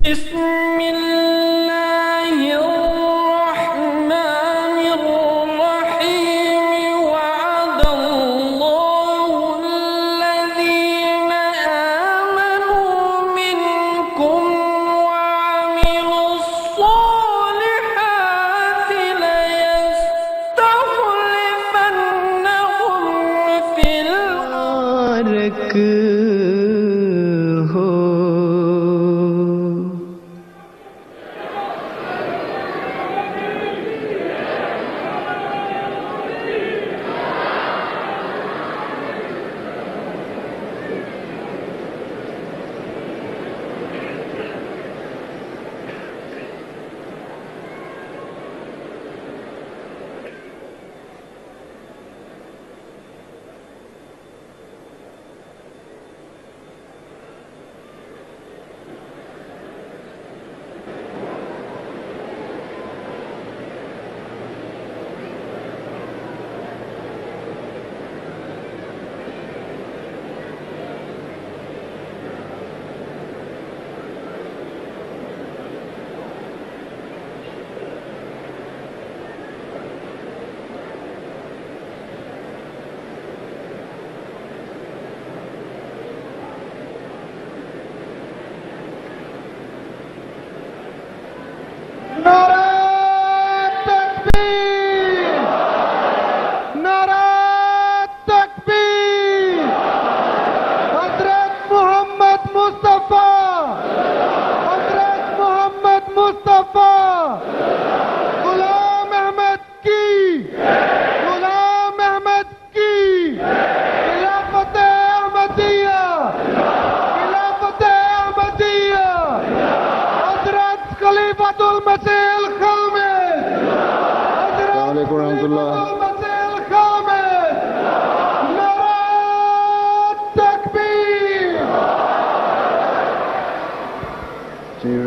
بسم الله الرحمن الرحيم وعد الله الذين آمنوا منكم وعملوا الصالحات ليستخلفنهم في الأرض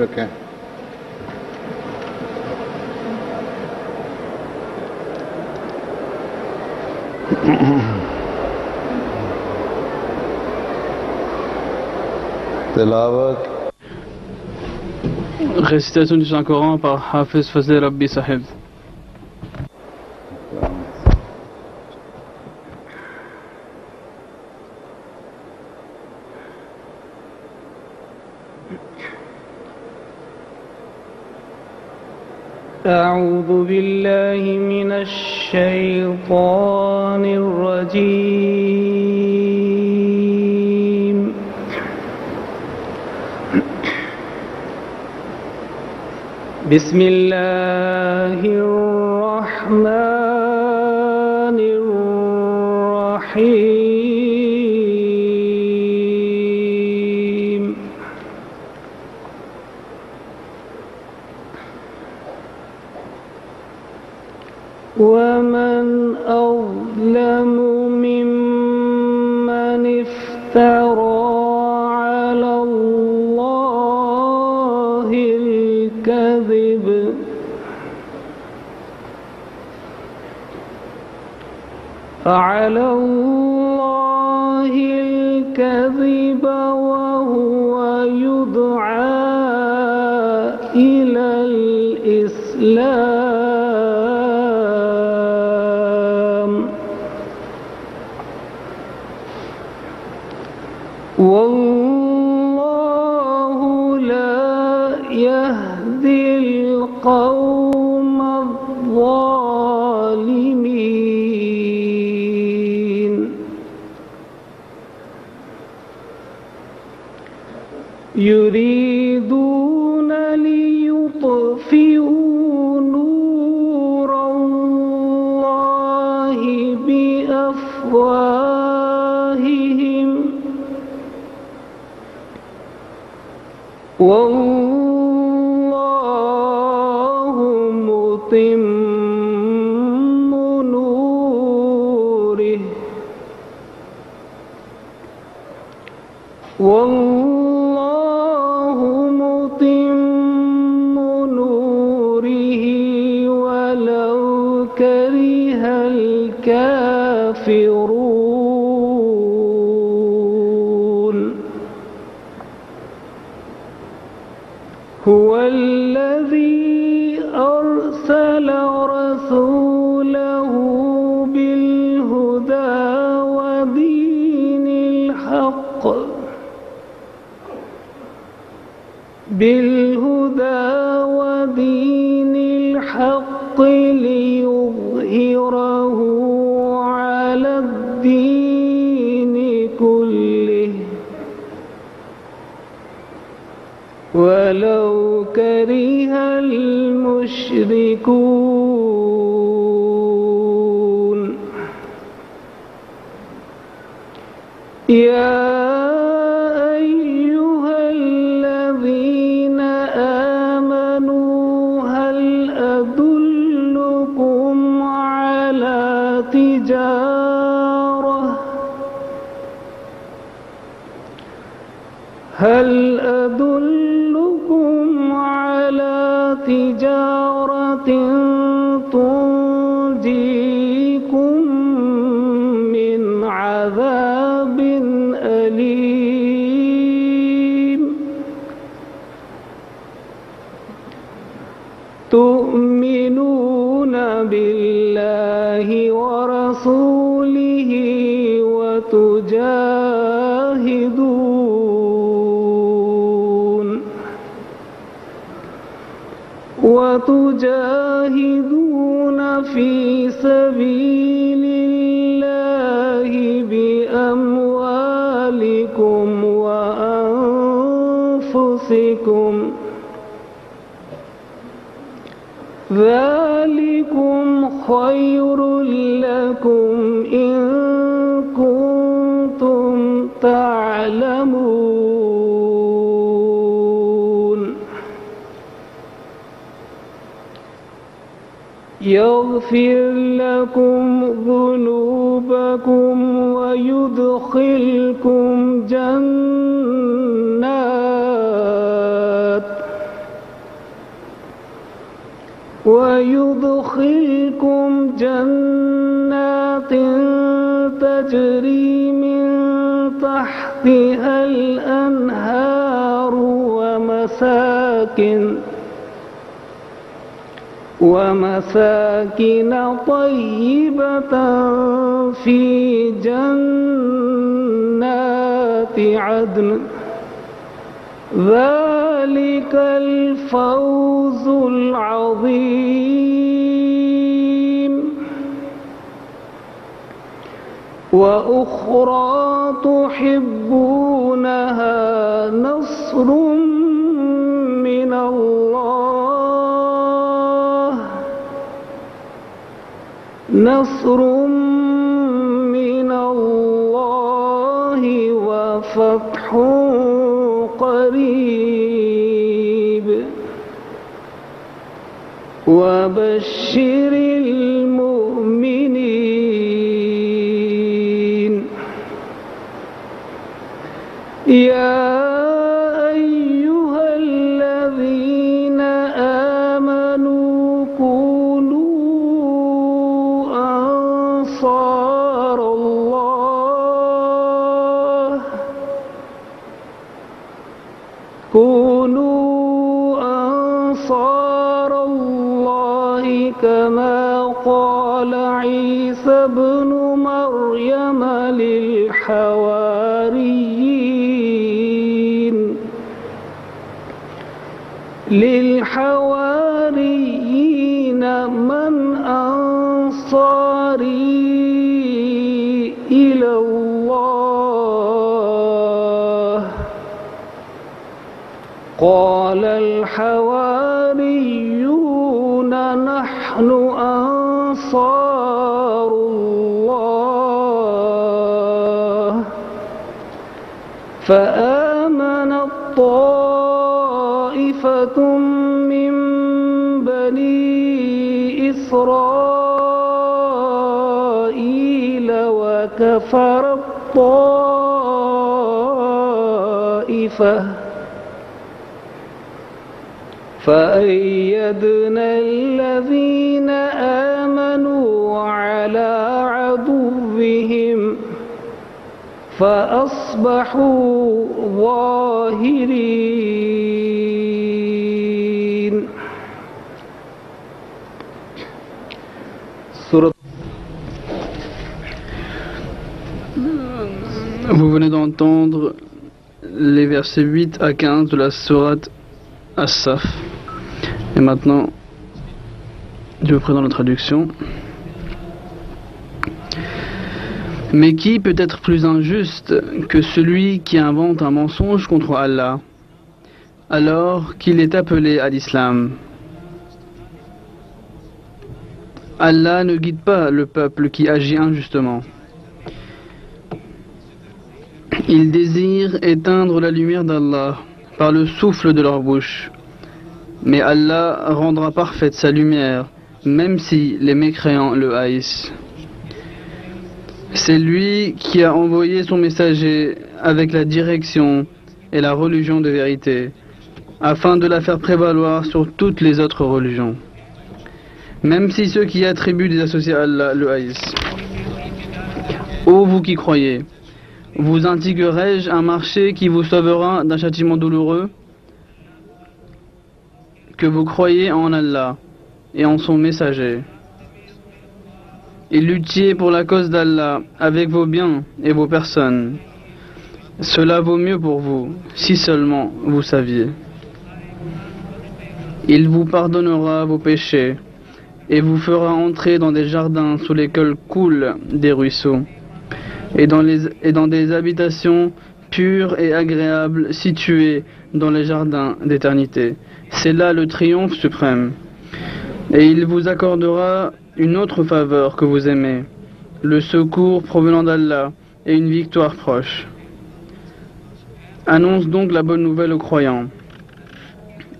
रखें। तिलावत Récitation du Saint-Coran par Hafiz Fazli Rabbi Sahib. أعوذ بالله من الشيطان الرجيم. بسم الله الرحمن الرحيم. ومن أظلم ممن افترى على الله الكذب وهو يدعى إلى الإسلام والله لا يهدي القوم الظالمين. يريدون ليطفئوا نور الله بأفواههم والله متم نوره ولو كره الكافرون. هو الذي أرسل رسوله بالهدى ودين الحق ليظهره على الدين كله ولو كره المشركون يا أيها الذين آمنوا هل أدلكم على تجارة تنجيكم من عذاب أليم تؤمنون بالله ورسوله وتجاهدون في سبيل الله بأموالكم وأنفسكم ذلكم خير لكم إن كنتم تعلمون يغفر لكم ذنوبكم ويدخلكم جنات تجري من تحتها الأنهار ومساكن طيبة في جنات عدن ذلك الفوز العظيم وأخرى تحبونها نصر من الله وفتح قريب وبشر المؤمنين يا أيها الذين آمنوا كونوا أنصار الله كما قال عيسى ابن مريم للحواريين من أنصاري إلى الله قال الحواريون نحن أنصار الله فآمنت طائفة من بني إسرائيل وكفرت طائفة فأيدنا الذين آمنوا على عدوهم فأصبحوا ظاهرين entendre les versets 8 à 15 de la sourate As-Saf. Et maintenant, je vous présente la traduction. Mais qui peut être plus injuste que celui qui invente un mensonge contre Allah, alors qu'il est appelé à l'islam? Allah ne guide pas le peuple qui agit injustement. Ils désirent éteindre la lumière d'Allah par le souffle de leur bouche. Mais Allah rendra parfaite sa lumière, même si les mécréants le haïssent. C'est lui qui a envoyé son messager avec la direction et la religion de vérité, afin de la faire prévaloir sur toutes les autres religions, même si ceux qui attribuent des associés à Allah le haïssent. Ô vous qui croyez, vous indiquerai-je un marché qui vous sauvera d'un châtiment douloureux? Que vous croyez en Allah et en son messager, et luttiez pour la cause d'Allah avec vos biens et vos personnes. Cela vaut mieux pour vous, si seulement vous saviez. Il vous pardonnera vos péchés et vous fera entrer dans des jardins sous lesquels coulent des ruisseaux, et dans des habitations pures et agréables situées dans les jardins d'éternité. C'est là le triomphe suprême. Et il vous accordera une autre faveur que vous aimez, le secours provenant d'Allah et une victoire proche. Annonce donc la bonne nouvelle aux croyants.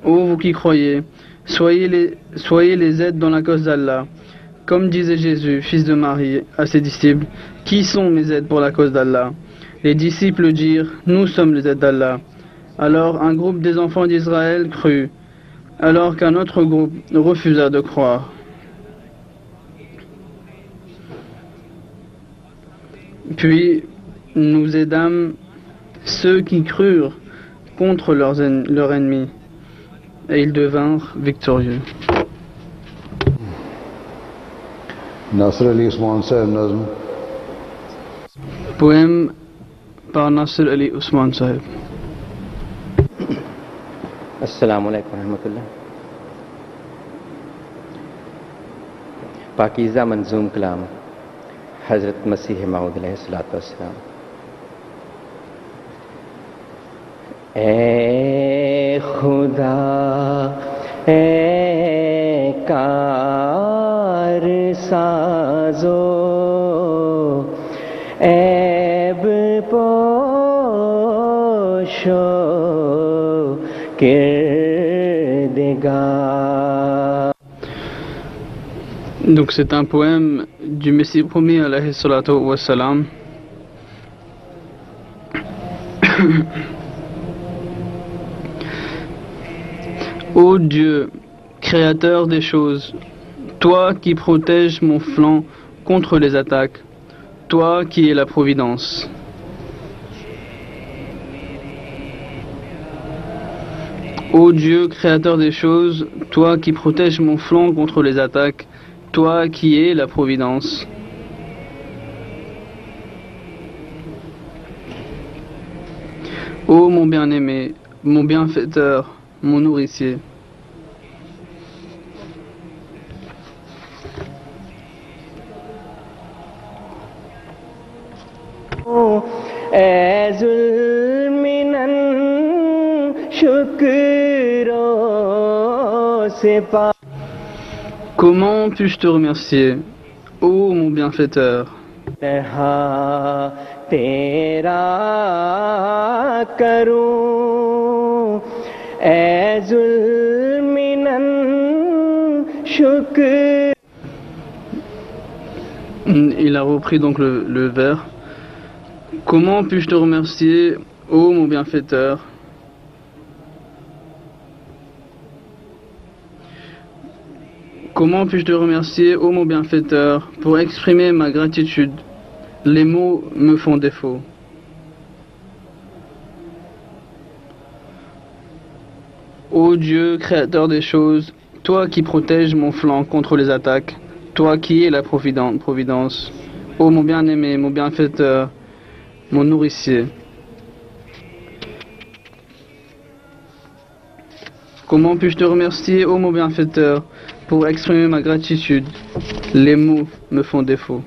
Ô vous qui croyez, soyez les aides dans la cause d'Allah. Comme disait Jésus, fils de Marie, à ses disciples, qui sont mes aides pour la cause d'Allah? Les disciples dirent, nous sommes les aides d'Allah. Alors un groupe des enfants d'Israël crut, alors qu'un autre groupe refusa de croire. Puis nous aidâmes ceux qui crurent contre leurs ennemis, et ils devinrent victorieux. Nasr Ali Usman Sahib Nazm. Poème par Nasr Ali Usman Sahib. अस्सलामु अलैकुम रहमतुल्लाह। पाकीज़ा मंजूम कलाम हज़रत मसीह मऊद अलैहिस्सलातु वस्सलाम। ए खुदा ए कार साजो ऐब पोशो Donc c'est un poème du Messie promis alayhi salatu wassalam. Ô Dieu, créateur des choses, toi qui protèges mon flanc contre les attaques, toi qui es la providence. Ô Dieu, créateur des choses, toi qui protèges mon flanc contre les attaques, toi qui es la providence. Ô mon bien-aimé, mon bienfaiteur, mon nourricier. Comment puis-je te remercier, ô mon bienfaiteur? Il a repris donc le vers. Comment puis-je te remercier, ô mon bienfaiteur? Comment puis-je te remercier, ô mon bienfaiteur? Pour exprimer ma gratitude, les mots me font défaut. Ô Dieu, créateur des choses, toi qui protèges mon flanc contre les attaques, toi qui es la providence, ô mon bien-aimé, mon bienfaiteur, mon nourricier. Comment puis-je te remercier, ô mon bienfaiteur, pour exprimer ma gratitude? Les mots me font défaut.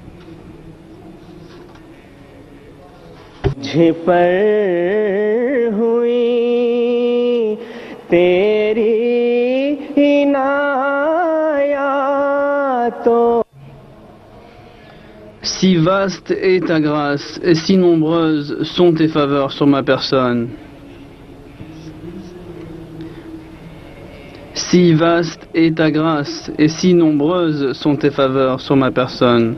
मुझ पर हुई तेरी इनायतों Si vaste est ta grâce et si nombreuses sont tes faveurs sur ma personne. Si vaste est ta grâce et si nombreuses sont tes faveurs sur ma personne.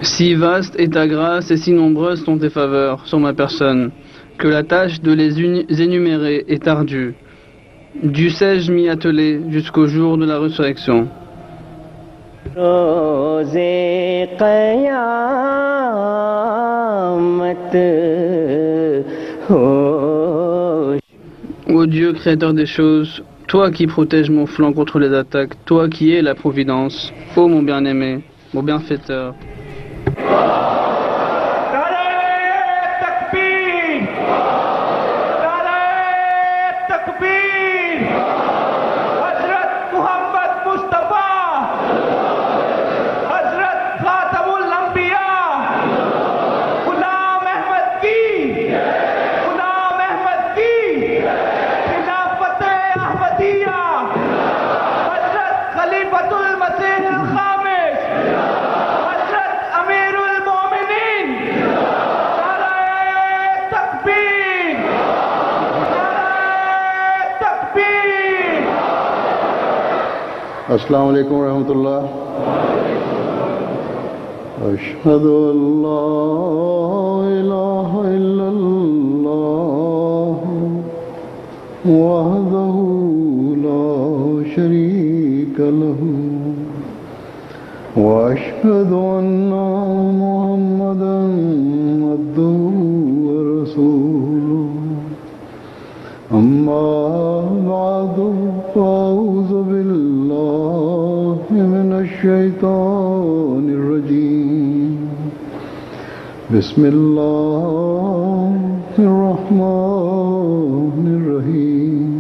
Si vaste est ta grâce et si nombreuses sont tes faveurs sur ma personne, que la tâche de les énumérer est ardue. Dussé-je m'y atteler jusqu'au jour de la résurrection? रोज़े क़यामत हो Ô Dieu, créateur des choses, toi qui protèges mon flanc contre les attaques, toi qui es la providence, ô mon bien-aimé, mon bienfaiteur. Assalamu alaikum wa rahmatullah. Ashhadu an la ilaha illallah wahdahu la sharika lahu wa ashhadu anna Muhammadan abduhu wa rasuluhu. Amma ba'du fa'udhu billahi minash shaitanir rajim. Bismillahir rahmanir rahim.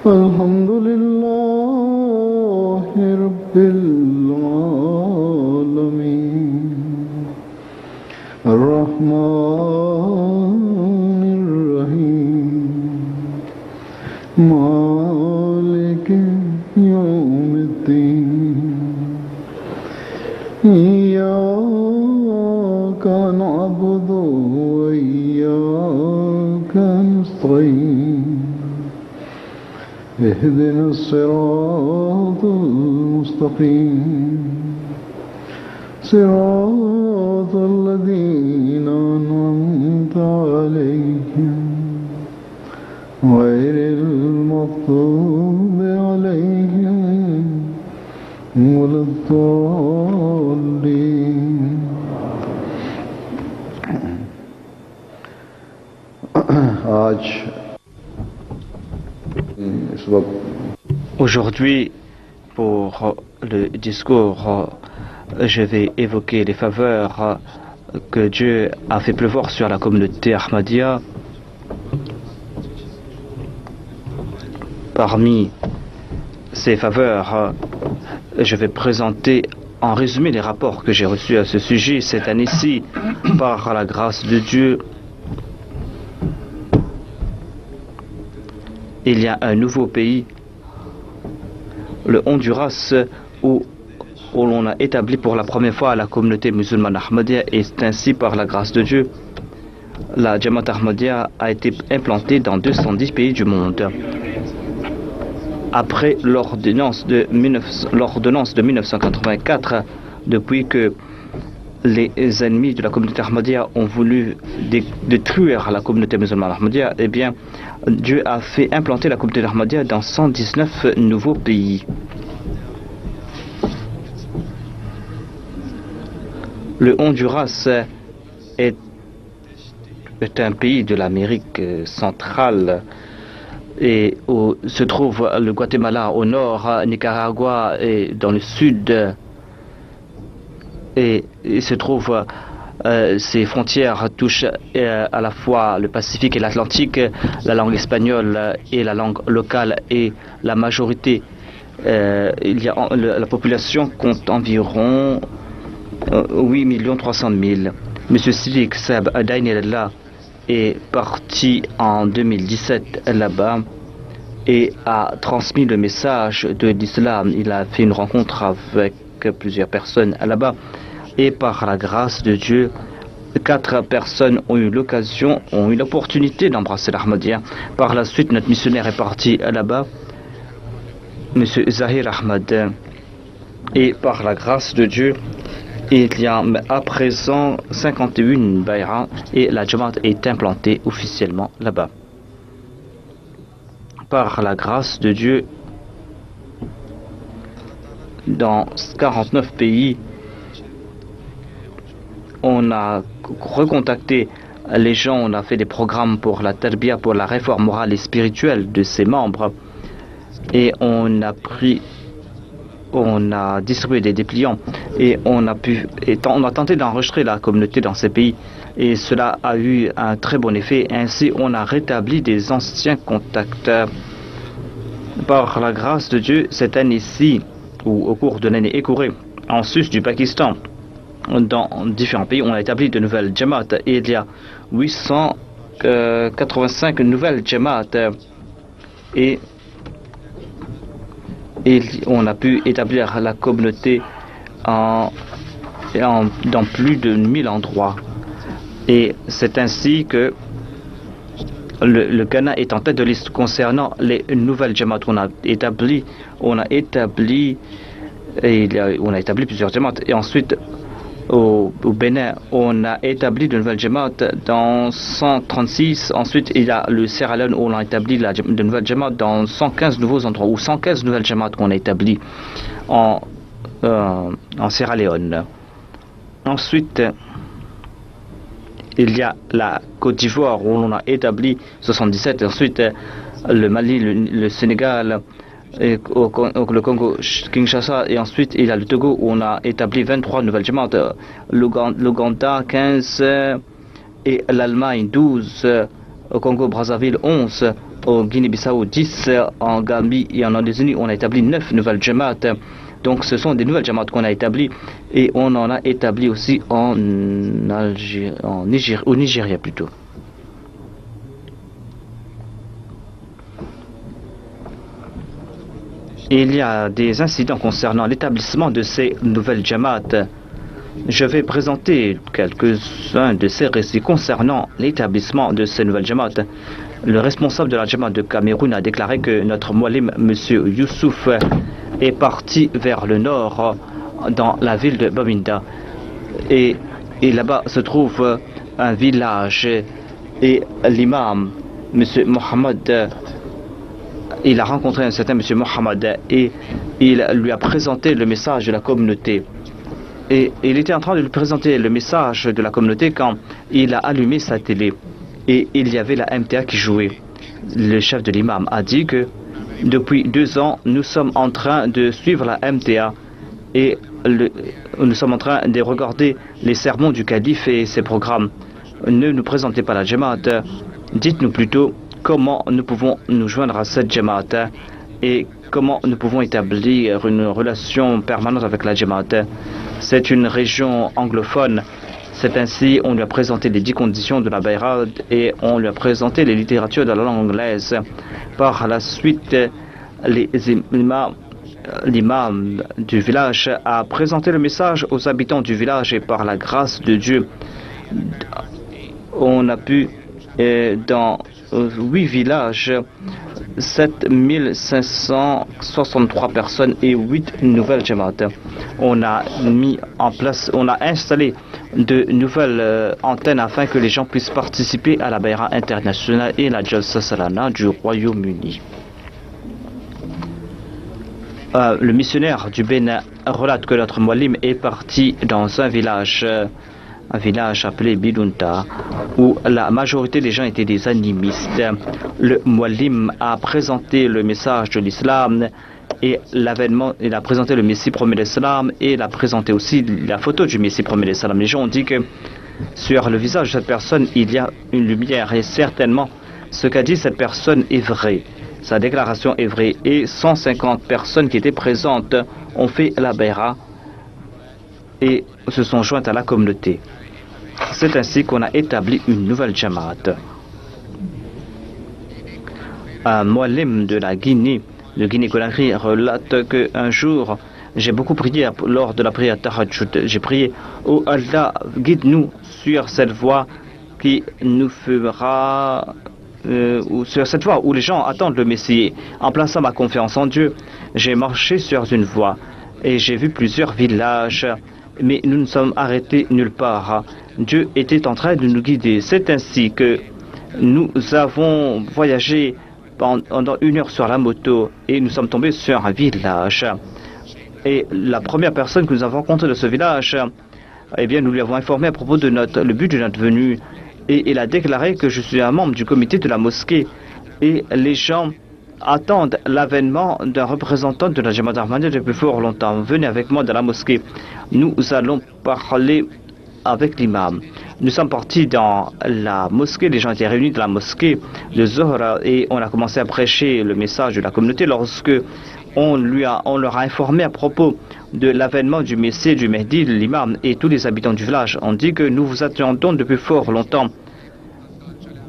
Alhamdulillahi rabbil alamin. Ar-Rahmanir Rahim. مالك يوم الدين إياك نعبد وإياك نستعين اهدنا الصراط المستقيم صراط الذين أنعمت عليهم غير المغضوب عليهم ولا الضالين. Aujourd'hui, pour le discours, je vais évoquer les faveurs que Dieu a fait pleuvoir sur la communauté Ahmadiyya. Parmi ces faveurs, je vais présenter en résumé les rapports que j'ai reçus à ce sujet cette année-ci. Par la grâce de Dieu, il y a un nouveau pays, le Honduras, où l'on a établi pour la première fois la communauté musulmane Ahmadiyya, et c'est ainsi par la grâce de Dieu. La Jamaat Ahmadiyya a été implantée dans 210 pays du monde. Après l'ordonnance de 1984, depuis que les ennemis de la communauté Ahmadiyya ont voulu détruire la communauté musulmane Ahmadiyya, eh bien, Dieu a fait implanter la communauté Ahmadiyya dans 119 nouveaux pays. Le Honduras est un pays de l'Amérique centrale, et où se trouve le Guatemala au nord, Nicaragua et dans le sud. Et il se trouve, ces frontières touchent à la fois le Pacifique et l'Atlantique, la langue espagnole et la langue locale, et la majorité, la population compte environ 8 300 000. Monsieur Sidik Seb Dainella est parti en 2017 là-bas et a transmis le message de l'islam. Il a fait une rencontre avec plusieurs personnes là-bas et par la grâce de Dieu, 4 personnes ont eu l'opportunité d'embrasser l'Ahmadiyya. Par la suite, notre missionnaire est parti là-bas, Monsieur Zahir Ahmad, et par la grâce de Dieu, il y a à présent 51 bayra et la Jamaat est implantée officiellement là-bas. Par la grâce de Dieu, dans 49 pays, on a recontacté les gens, on a fait des programmes pour la tarbiya, pour la réforme morale et spirituelle de ses membres, et on a distribué des dépliants et on a tenté d'enregistrer la communauté dans ces pays, et cela a eu un très bon effet. Ainsi, on a rétabli des anciens contacts. Par la grâce de Dieu, cette année-ci, ou au cours de l'année écoulée, en sus du Pakistan, dans différents pays, on a établi de nouvelles Jamaat, et il y a 885 nouvelles Jamaat, et on a pu établir la communauté dans plus de 1000 endroits. Et c'est ainsi que le Ghana est en tête de liste concernant les nouvelles Jamaat qu'on a établies. On a établi plusieurs Jamaat. Et ensuite, au Bénin, on a établi de nouvelles Jamaat dans 136. Ensuite, il y a le Sierra Leone où on a établi de nouvelles Jamaat dans 115 nouveaux endroits, ou 115 nouvelles Jamaat qu'on a établies en Sierra Leone. Ensuite, il y a la Côte d'Ivoire où on a établi 77. Ensuite, le Mali, le Sénégal, et le Congo, Kinshasa, et ensuite il y a le Togo où on a établi 23 nouvelles Jamaat, l'Ouganda 15 et l'Allemagne 12, au Congo Brazzaville 11, au Guinée-Bissau 10, en Gambie et en Indonésie on a établi 9 nouvelles Jamaat. Donc ce sont des nouvelles Jamaat qu'on a établies, et on en a établi aussi au Nigeria plutôt. Il y a des incidents concernant l'établissement de ces nouvelles Jamaat. Je vais présenter quelques-uns de ces récits concernant l'établissement de ces nouvelles Jamaat. Le responsable de la Jamaat de Cameroun a déclaré que notre Moualim, M. Youssouf, est parti vers le nord dans la ville de Bamenda. Et là-bas se trouve un village, et l'imam, M. Mohamed, il a rencontré un certain M. Mohamed et il lui a présenté le message de la communauté. Et il était en train de lui présenter le message de la communauté quand il a allumé sa télé. Et il y avait la MTA qui jouait. Le chef de l'imam a dit que depuis 2 ans, nous sommes en train de suivre la MTA et nous sommes en train de regarder les sermons du calife et ses programmes. Ne nous présentez pas la Jamaat, dites-nous plutôt comment nous pouvons nous joindre à cette Jamaat et comment nous pouvons établir une relation permanente avec la Jamaat. C'est une région anglophone. C'est ainsi, on lui a présenté les 10 conditions de la Bayra et on lui a présenté les littératures de la langue anglaise. Par la suite, l'imam du village a présenté le message aux habitants du village, et par la grâce de Dieu, on a pu, dans 8 villages, 7563 personnes et 8 nouvelles Jamaat. On a installé de nouvelles antennes afin que les gens puissent participer à la Bayra internationale et la Jalsa Salana du Royaume-Uni. Le missionnaire du Bénin relate que notre Moualim est parti dans un village appelé Bidunta, où la majorité des gens étaient des animistes. Le Moualim a présenté le message de l'islam Et l'avènement, il a présenté le Messie premier l'Islam et il a présenté aussi la photo du Messie premier l'Islam. Les gens ont dit que sur le visage de cette personne, il y a une lumière et certainement ce qu'a dit cette personne est vrai. Sa déclaration est vraie et 150 personnes qui étaient présentes ont fait la bayra et se sont jointes à la communauté. C'est ainsi qu'on a établi une nouvelle Jamaat. Un Moualim de la Guinée, de Guinée-Conakry, relate qu'un jour, j'ai beaucoup prié lors de la prière Tahajjud. J'ai prié, oh Allah, guide-nous sur cette voie qui nous fera, ou sur cette voie où les gens attendent le Messie. En plaçant ma confiance en Dieu, j'ai marché sur une voie et j'ai vu plusieurs villages, mais nous ne sommes arrêtés nulle part. Dieu était en train de nous guider. C'est ainsi que nous avons voyagé pendant 1 heure sur la moto et nous sommes tombés sur un village. Et la première personne que nous avons rencontrée de ce village, eh bien, nous lui avons informé à propos de le but de notre venue. Et il a déclaré que je suis un membre du comité de la mosquée. Et les gens attendent l'avènement d'un représentant de la Jamaat Ahmadiyya depuis fort longtemps. Venez avec moi dans la mosquée. Nous allons parler avec l'imam. Nous sommes partis dans la mosquée, les gens étaient réunis dans la mosquée de Zohra et on a commencé à prêcher le message de la communauté lorsque on leur a informé à propos de l'avènement du Messie, du Mehdi, de l'imam et tous les habitants du village. On dit que nous vous attendons depuis fort longtemps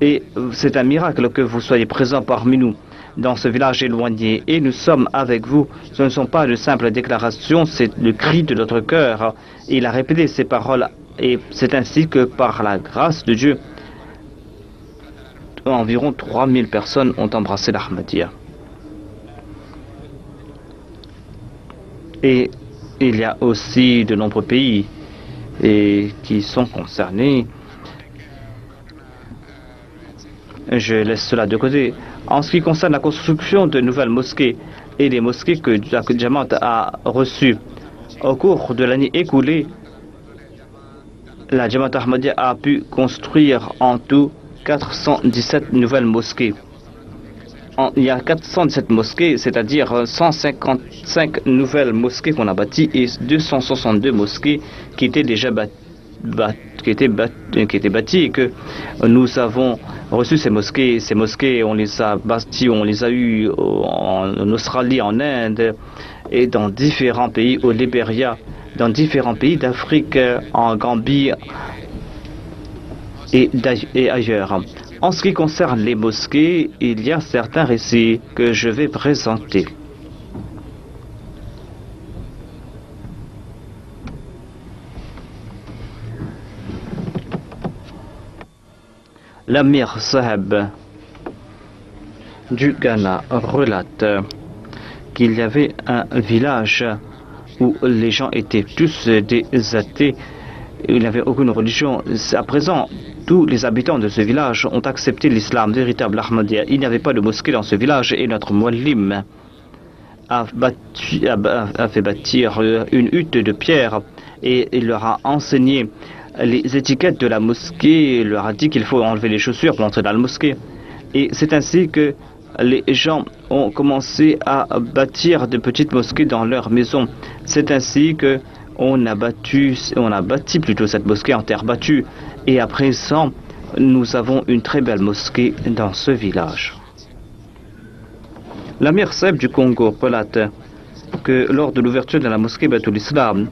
et c'est un miracle que vous soyez présents parmi nous dans ce village éloigné et nous sommes avec vous. Ce ne sont pas de simples déclarations, c'est le cri de notre cœur. Il a répété ces paroles et c'est ainsi que par la grâce de Dieu, environ 3000 personnes ont embrassé l'Ahmadiyya. Et il y a aussi de nombreux pays qui sont concernés. Je laisse cela de côté. En ce qui concerne la construction de nouvelles mosquées et les mosquées que la Jamaat a reçues au cours de l'année écoulée, la Jamaat Ahmadiyya a pu construire en tout 417 nouvelles mosquées. Il y a 417 mosquées, c'est-à-dire 155 nouvelles mosquées qu'on a bâties et 262 mosquées qui étaient déjà bâties et que nous avons reçu ces mosquées. Ces mosquées, on les a bâties, on les a eues en Australie, en Inde et dans différents pays, au Libéria, dans différents pays d'Afrique, en Gambie et ailleurs. En ce qui concerne les mosquées, il y a certains récits que je vais présenter. L'Amir Saheb du Ghana relate qu'il y avait un village où les gens étaient tous des athées. Il n'y avait aucune religion. À présent, tous les habitants de ce village ont accepté l'islam véritable Ahmadiyya. Il n'y avait pas de mosquée dans ce village et notre Moualim a fait bâtir une hutte de pierre et il leur a enseigné les étiquettes de la mosquée. Il leur a dit qu'il faut enlever les chaussures pour entrer dans la mosquée. Et c'est ainsi que les gens ont commencé à bâtir de petites mosquées dans leur maison. C'est ainsi que on a bâti plutôt cette mosquée en terre battue. Et à présent, nous avons une très belle mosquée dans ce village. L'Amir Saheb du Congo relate que lors de l'ouverture de la mosquée Baitul Islam,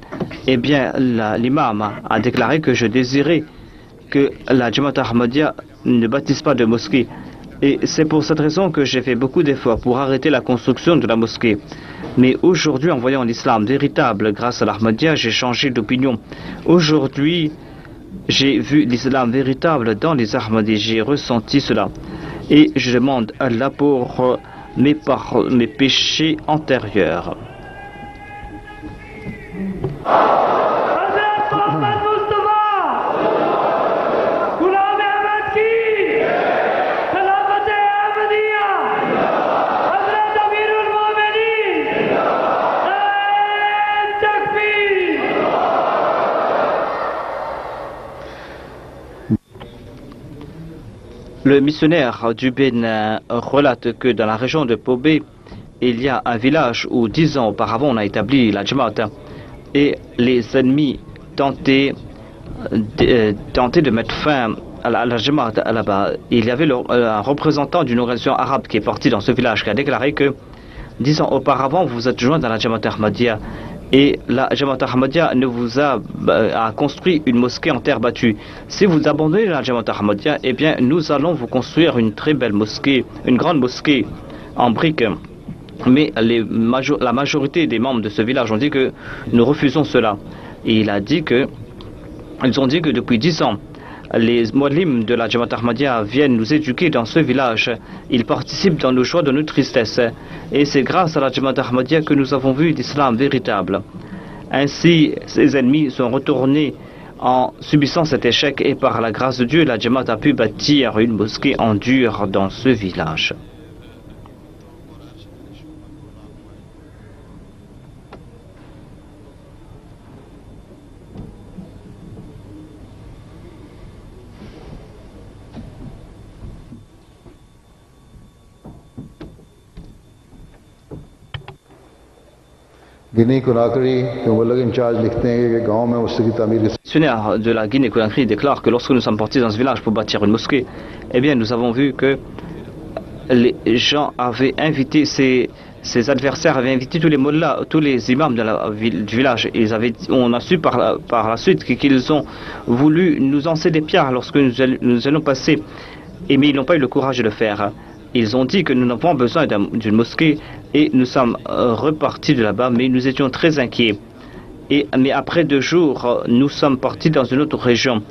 eh bien, l'imam a déclaré que je désirais que la Jamaat Ahmadiyya ne bâtisse pas de mosquée. Et c'est pour cette raison que j'ai fait beaucoup d'efforts pour arrêter la construction de la mosquée. Mais aujourd'hui, en voyant l'islam véritable grâce à l'Ahmadiyya, j'ai changé d'opinion. Aujourd'hui, j'ai vu l'islam véritable dans les Ahmadis, j'ai ressenti cela. Et je demande à Allah pour mes péchés antérieurs. Le missionnaire du Bénin relate que dans la région de Pobé, il y a un village où 10 ans auparavant on a établi la Jamaat et les ennemis tentaient de mettre fin à la Jamaat là-bas. Il y avait un représentant d'une organisation arabe qui est parti dans ce village qui a déclaré que 10 ans auparavant vous êtes joint dans la Jamaat Ahmadiyya et la Jamaat Ahmadiyya a construit une mosquée en terre battue. Si vous abandonnez la Jamaat Ahmadiyya, eh bien nous allons vous construire une très belle mosquée, une grande mosquée en briques. Mais la majorité des membres de ce village ont dit que nous refusons cela. Et ils ont dit que depuis 10 ans, les muallims de la Jamaat Ahmadiyya viennent nous éduquer dans ce village. Ils participent dans nos joies, dans nos tristesses. Et c'est grâce à la Jamaat Ahmadiyya que nous avons vu l'islam véritable. Ainsi, ces ennemis sont retournés en subissant cet échec et par la grâce de Dieu, la Jamaat a pu bâtir une mosquée en dur dans ce village. गिनी कुनाकरी के मुल्क इंचार्ज लिखते हैं कि गांव में मस्जिद की तामीर Le missionnaire de la Guinée-Conakry déclare que lorsque nous sommes partis dans ce village pour bâtir une mosquée, eh bien nous avons vu que les gens avaient invité, ses adversaires avaient invité tous les mollahs, tous les imams du village. On a su par la suite qu'ils ont voulu nous lancer des pierres lorsque nous allons passer, mais ils n'ont pas eu le courage de le faire. Ils ont dit que nous n'avons pas besoin d'une mosquée et nous sommes repartis de là-bas, mais nous étions très inquiets. Mais après 2 jours, nous sommes partis dans une autre région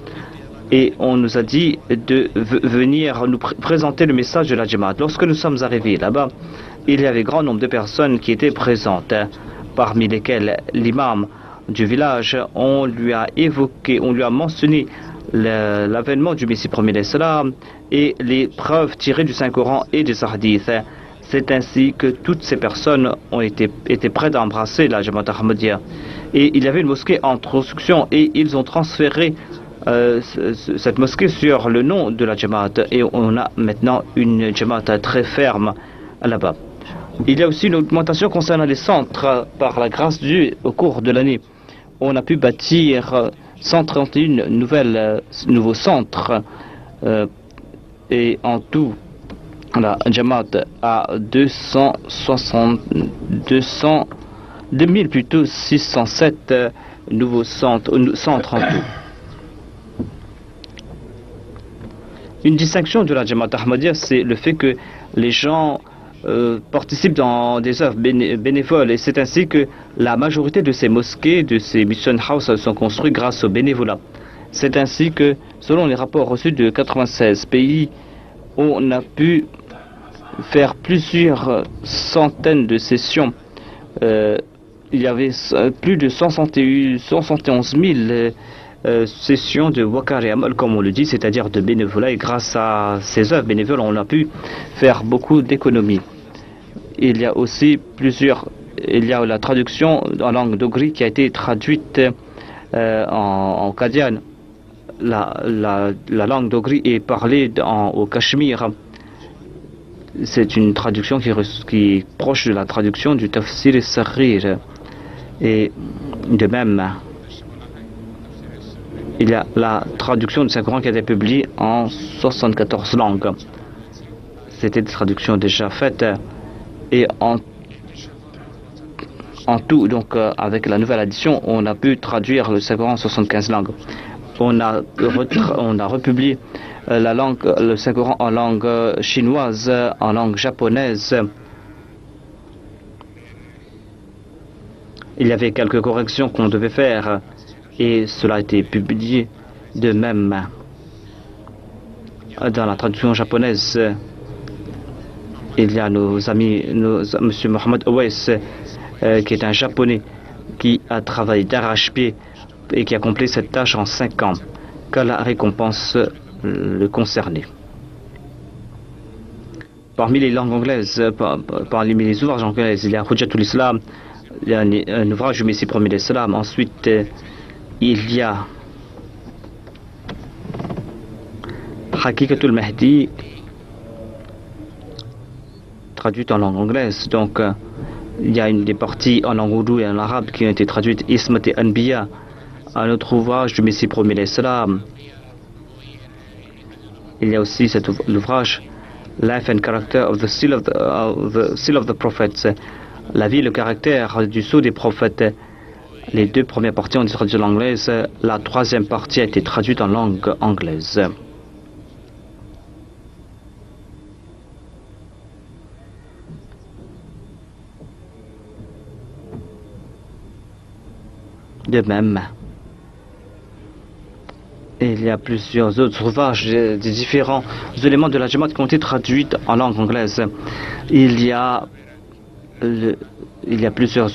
et on nous a dit de venir nous présenter le message de la Jamaat. Lorsque nous sommes arrivés là-bas, il y avait grand nombre de personnes qui étaient présentes, parmi lesquelles l'imam du village. On lui a mentionné l'avènement du Messie premier d'Islam et les preuves tirées du Saint-Coran et des hadiths. C'est ainsi que toutes ces personnes étaient prêtes à embrasser la Jamaat Ahmadiyya. Et il y avait une mosquée en construction et ils ont transféré cette mosquée sur le nom de la Jamaat et on a maintenant une Jamaat très ferme là-bas. Il y a aussi une augmentation concernant les centres par la grâce de Dieu au cours de l'année. On a pu bâtir 131 nouveaux centres et en tout la Jamaat a 607 nouveaux centres en tout. Une distinction de la Jamaat Ahmadiyya, c'est le fait que les gens participent dans des œuvres bénévoles et c'est ainsi que la majorité de ces mosquées, de ces mission houses sont construites grâce au bénévolat. C'est ainsi que, selon les rapports reçus de 96 pays, on a pu faire plusieurs centaines de sessions. Il y avait plus de 171 000 sessions de Wakar et Amal, comme on le dit, c'est-à-dire de bénévolat. Et grâce à ces œuvres bénévoles, on a pu faire beaucoup d'économies. Il y a aussi la traduction en langue dogri qui a été traduite en Qadian. La langue dogri est parlée au Cachemire. C'est une traduction qui est proche de la traduction du Tafsir al-Saghir. Et de même, il y a la traduction du Saint-Coran qui a été publiée en 74 langues. C'était des traductions déjà faites. Et en tout, donc avec la nouvelle édition, on a pu traduire le Saint-Coran en 75 langues. On a republié le Saint-Coran en langue chinoise, en langue japonaise. Il y avait quelques corrections qu'on devait faire et cela a été publié. De même, dans la traduction japonaise, il y a nos amis, M. Mohamed Owais, qui est un japonais qui a travaillé d'arrache-pied et qui a complété cette tâche en 5 ans. Qu'Allah récompense le concerné. Parmi les langues anglaises, parmi les ouvrages anglais, il y a Hujjatul Islam, il y a un ouvrage du Messie premier d'Islam. Ensuite, il y a Hakikatul Mahdi, traduites en langue anglaise. Donc, il y a des parties en langue ourdou et en arabe qui ont été traduites. Ismat et Anbiya, un autre ouvrage du Messie premier l'Islam. Il y a aussi l'ouvrage Life and Character of the Seal of the Prophets, la vie et le caractère du sceau des prophètes. Les deux premières parties ont été traduites en anglaise. La troisième partie a été traduite en langue anglaise. De même, il y a plusieurs autres ouvrages des différents éléments de la Jamaat qui ont été traduits en langue anglaise. Il y a plusieurs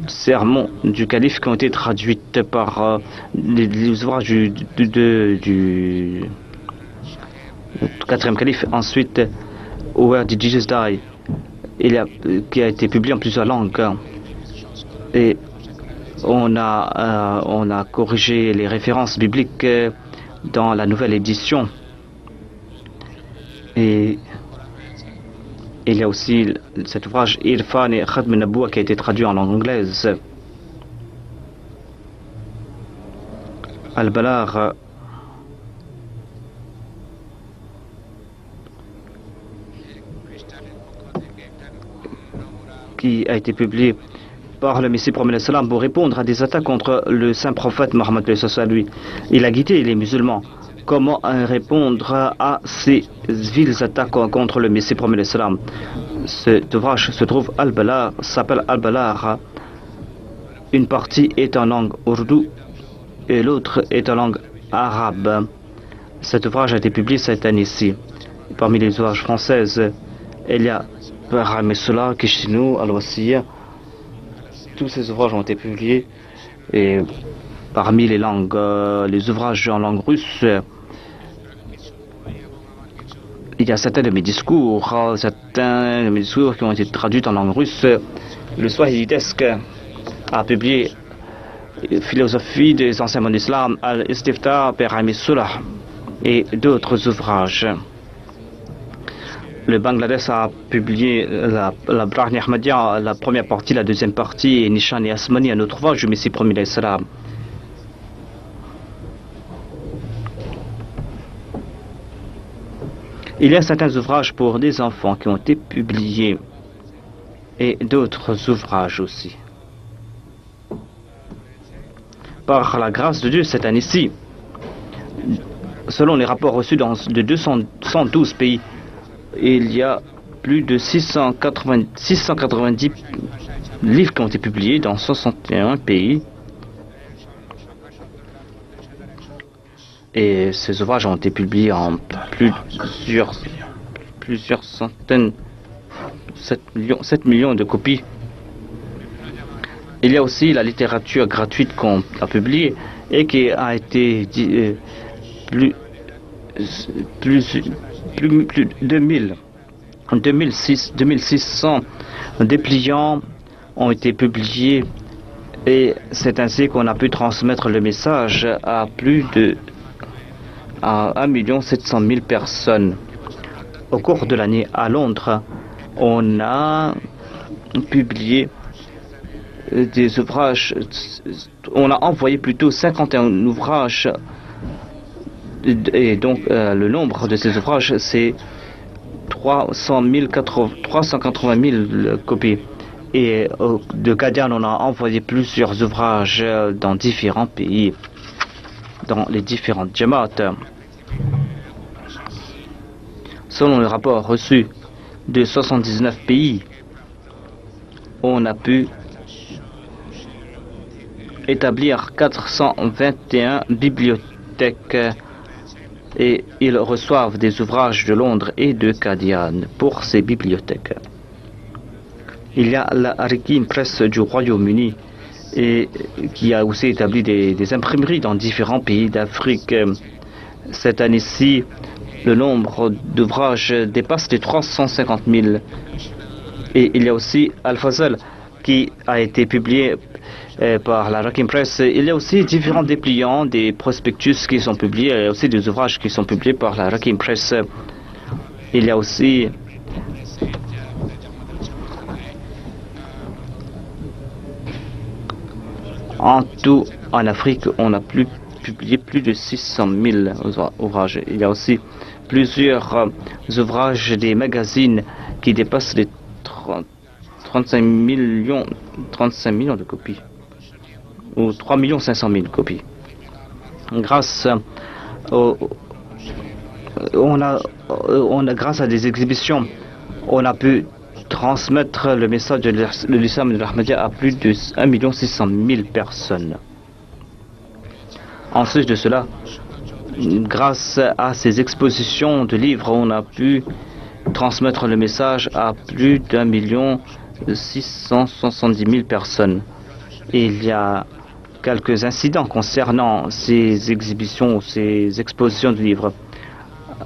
sermons du calife qui ont été traduits par les ouvrages du quatrième calife. Ensuite, Where Did Jesus Die, qui a été publié en plusieurs langues. Et on a corrigé les références bibliques dans la nouvelle édition. Et il y a aussi cet ouvrage Irfan et Khatm Naboua qui a été traduit en langue anglaise. Al-Balagh qui a été publié par le Messie prophète sallam pour répondre à des attaques contre le saint prophète Mohammed lui. Il a guidé les musulmans comment répondre à ces viles attaques contre le Messie prophète sallam. Cet ouvrage se trouve Al-Balagh, s'appelle Al-Balagh. Une partie est en langue ourdou et l'autre est en langue arabe. Cet ouvrage a été publié cette année-ci. Parmi les ouvrages françaises, il y a Rahimessoula, Kishinu, Al-Wasiyya. Tous ces ouvrages ont été publiés et parmi les langues, les ouvrages en langue russe, il y a certains de mes discours qui ont été traduits en langue russe. Le Swahili-desque a publié Philosophie des enseignements d'Islam, Al-Istifta, Père Rahimessoula et d'autres ouvrages. Le Bangladesh a publié la Brahni Ahmadiyya, la première partie, la deuxième partie, et Nishan et Asmani, un autre ouvrage du Messie premier l'Islam. Il y a certains ouvrages pour des enfants qui ont été publiés et d'autres ouvrages aussi. Par la grâce de Dieu, cette année-ci, selon les rapports reçus de 212 pays, il y a plus de 690 livres qui ont été publiés dans 61 pays. Et ces ouvrages ont été publiés en plusieurs centaines, 7 millions de copies. Il y a aussi la littérature gratuite qu'on a publiée et qui a été plus de 2600 dépliants ont été publiés et c'est ainsi qu'on a pu transmettre le message à plus de 1 700 000 personnes. Au cours de l'année à Londres, on a publié des ouvrages, on a envoyé plutôt 51 ouvrages. Et donc, le nombre de ces ouvrages, c'est 380 000 copies. Et de Qadian, on a envoyé plusieurs ouvrages dans différents pays, dans les différentes Jamaat. Selon le rapport reçu de 79 pays, on a pu établir 421 bibliothèques et ils reçoivent des ouvrages de Londres et de Qadian pour ces bibliothèques. Il y a la Hakim Press du Royaume-Uni et qui a aussi établi des imprimeries dans différents pays d'Afrique. Cette année-ci, le nombre d'ouvrages dépasse les 350 000. Et il y a aussi Al-Fazal qui a été publié par la Hakim Press. Il y a aussi différents dépliants, des prospectus qui sont publiés, il y a aussi des ouvrages qui sont publiés par la Hakim Press. Il y a aussi En tout, en Afrique, on a publié plus de 600 000 ouvrages. Il y a aussi plusieurs ouvrages des magazines qui dépassent les 35 millions de copies, ou 3 500 000 copies. Grâce grâce à des exhibitions, on a pu transmettre le message de l'islam et de l'Ahmadiyya à plus de 1 600 000 personnes. En plus de cela, grâce à ces expositions de livres, on a pu transmettre le message à plus d'1 670 000 personnes. Et il y a quelques incidents concernant ces exhibitions, ces expositions de livres.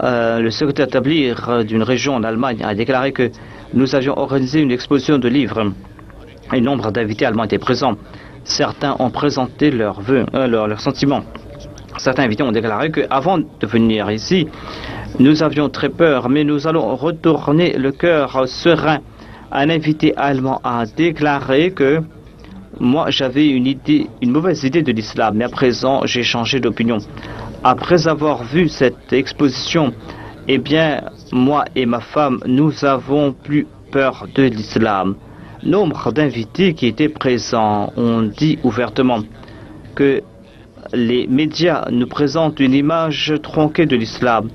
Le secrétaire tablir d'une région en Allemagne a déclaré que nous avions organisé une exposition de livres et nombre d'invités allemands étaient présents. Certains ont présenté leurs vœux, leurs sentiments. Certains invités ont déclaré qu'avant de venir ici, nous avions très peur, mais nous allons retourner le cœur serein. Un invité allemand a déclaré que moi j'avais une mauvaise idée de l'islam, mais à présent j'ai changé d'opinion. Après avoir vu cette exposition, eh bien, moi et ma femme, nous avons plus peur de l'islam. Nombre d'invités qui étaient présents ont dit ouvertement que les médias nous présentent une image tronquée de l'islam.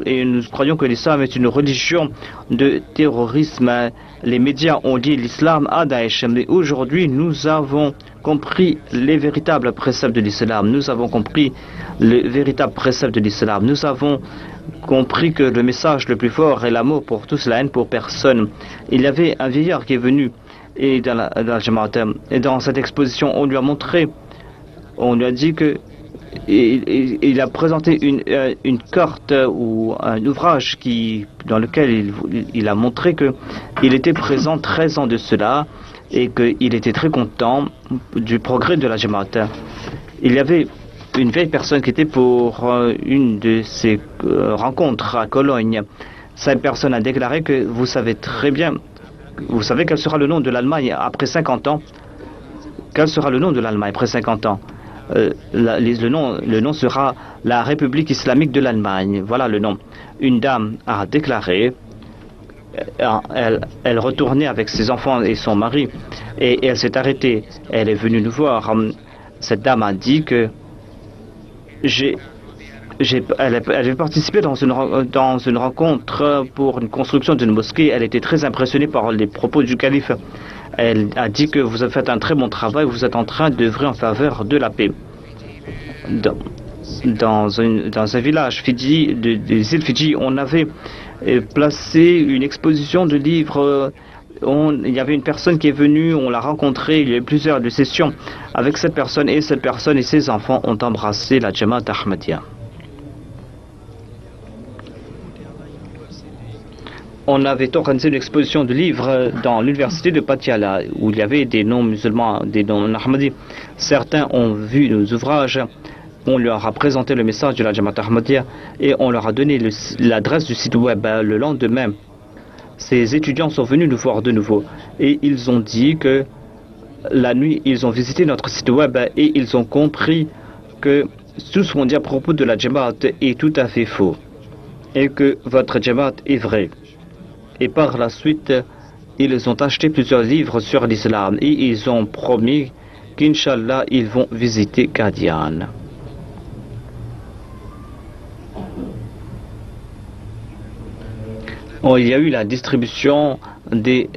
Et nous croyons que l'islam est une religion de terrorisme. Les médias ont dit l'islam à Daesh. Mais aujourd'hui, nous avons compris les véritables préceptes de l'islam. Nous avons compris le véritable précepte de l'islam. Nous avons compris que le message le plus fort est l'amour pour tous, la haine pour personne. Il y avait un vieillard qui est venu et dans la Jamaat. Et dans cette exposition, on lui a montré, on lui a dit que il a présenté une carte ou un ouvrage dans lequel il a montré qu'il était présent 13 ans de cela et qu'il était très content du progrès de la Jamaat. Il y avait une vieille personne qui était pour une de ces rencontres à Cologne. Cette personne a déclaré que vous savez très bien, vous savez quel sera le nom de l'Allemagne après 50 ans. Quel sera le nom de l'Allemagne après 50 ans? Le nom sera la République islamique de l'Allemagne. Voilà le nom. Une dame a déclaré, elle retournait avec ses enfants et son mari, et elle s'est arrêtée. Elle est venue nous voir. Cette dame a dit que elle avait participé dans une rencontre pour une construction d'une mosquée. Elle était très impressionnée par les propos du calife. Elle a dit que vous avez fait un très bon travail, vous êtes en train d'œuvrer en faveur de la paix. Dans un village Fidji, des îles Fidji, on avait placé une exposition de livres. Il y avait une personne qui est venue, on l'a rencontrée, il y a eu plusieurs de sessions avec cette personne et ses enfants ont embrassé la Jamaat Ahmadiyya. On avait organisé une exposition de livres dans l'université de Patiala où il y avait des noms musulmans, des noms ahmadis. Certains ont vu nos ouvrages, on leur a présenté le message de la Jamaat Ahmadiyya et on leur a donné l'adresse du site web. Le lendemain, ces étudiants sont venus nous voir de nouveau et ils ont dit que la nuit, ils ont visité notre site web et ils ont compris que tout ce qu'on dit à propos de la Jamaat est tout à fait faux et que votre Jamaat est vrai. Et par la suite, ils ont acheté plusieurs livres sur l'islam et ils ont promis qu'Inch'Allah, ils vont visiter Qadian. Il y a eu la distribution des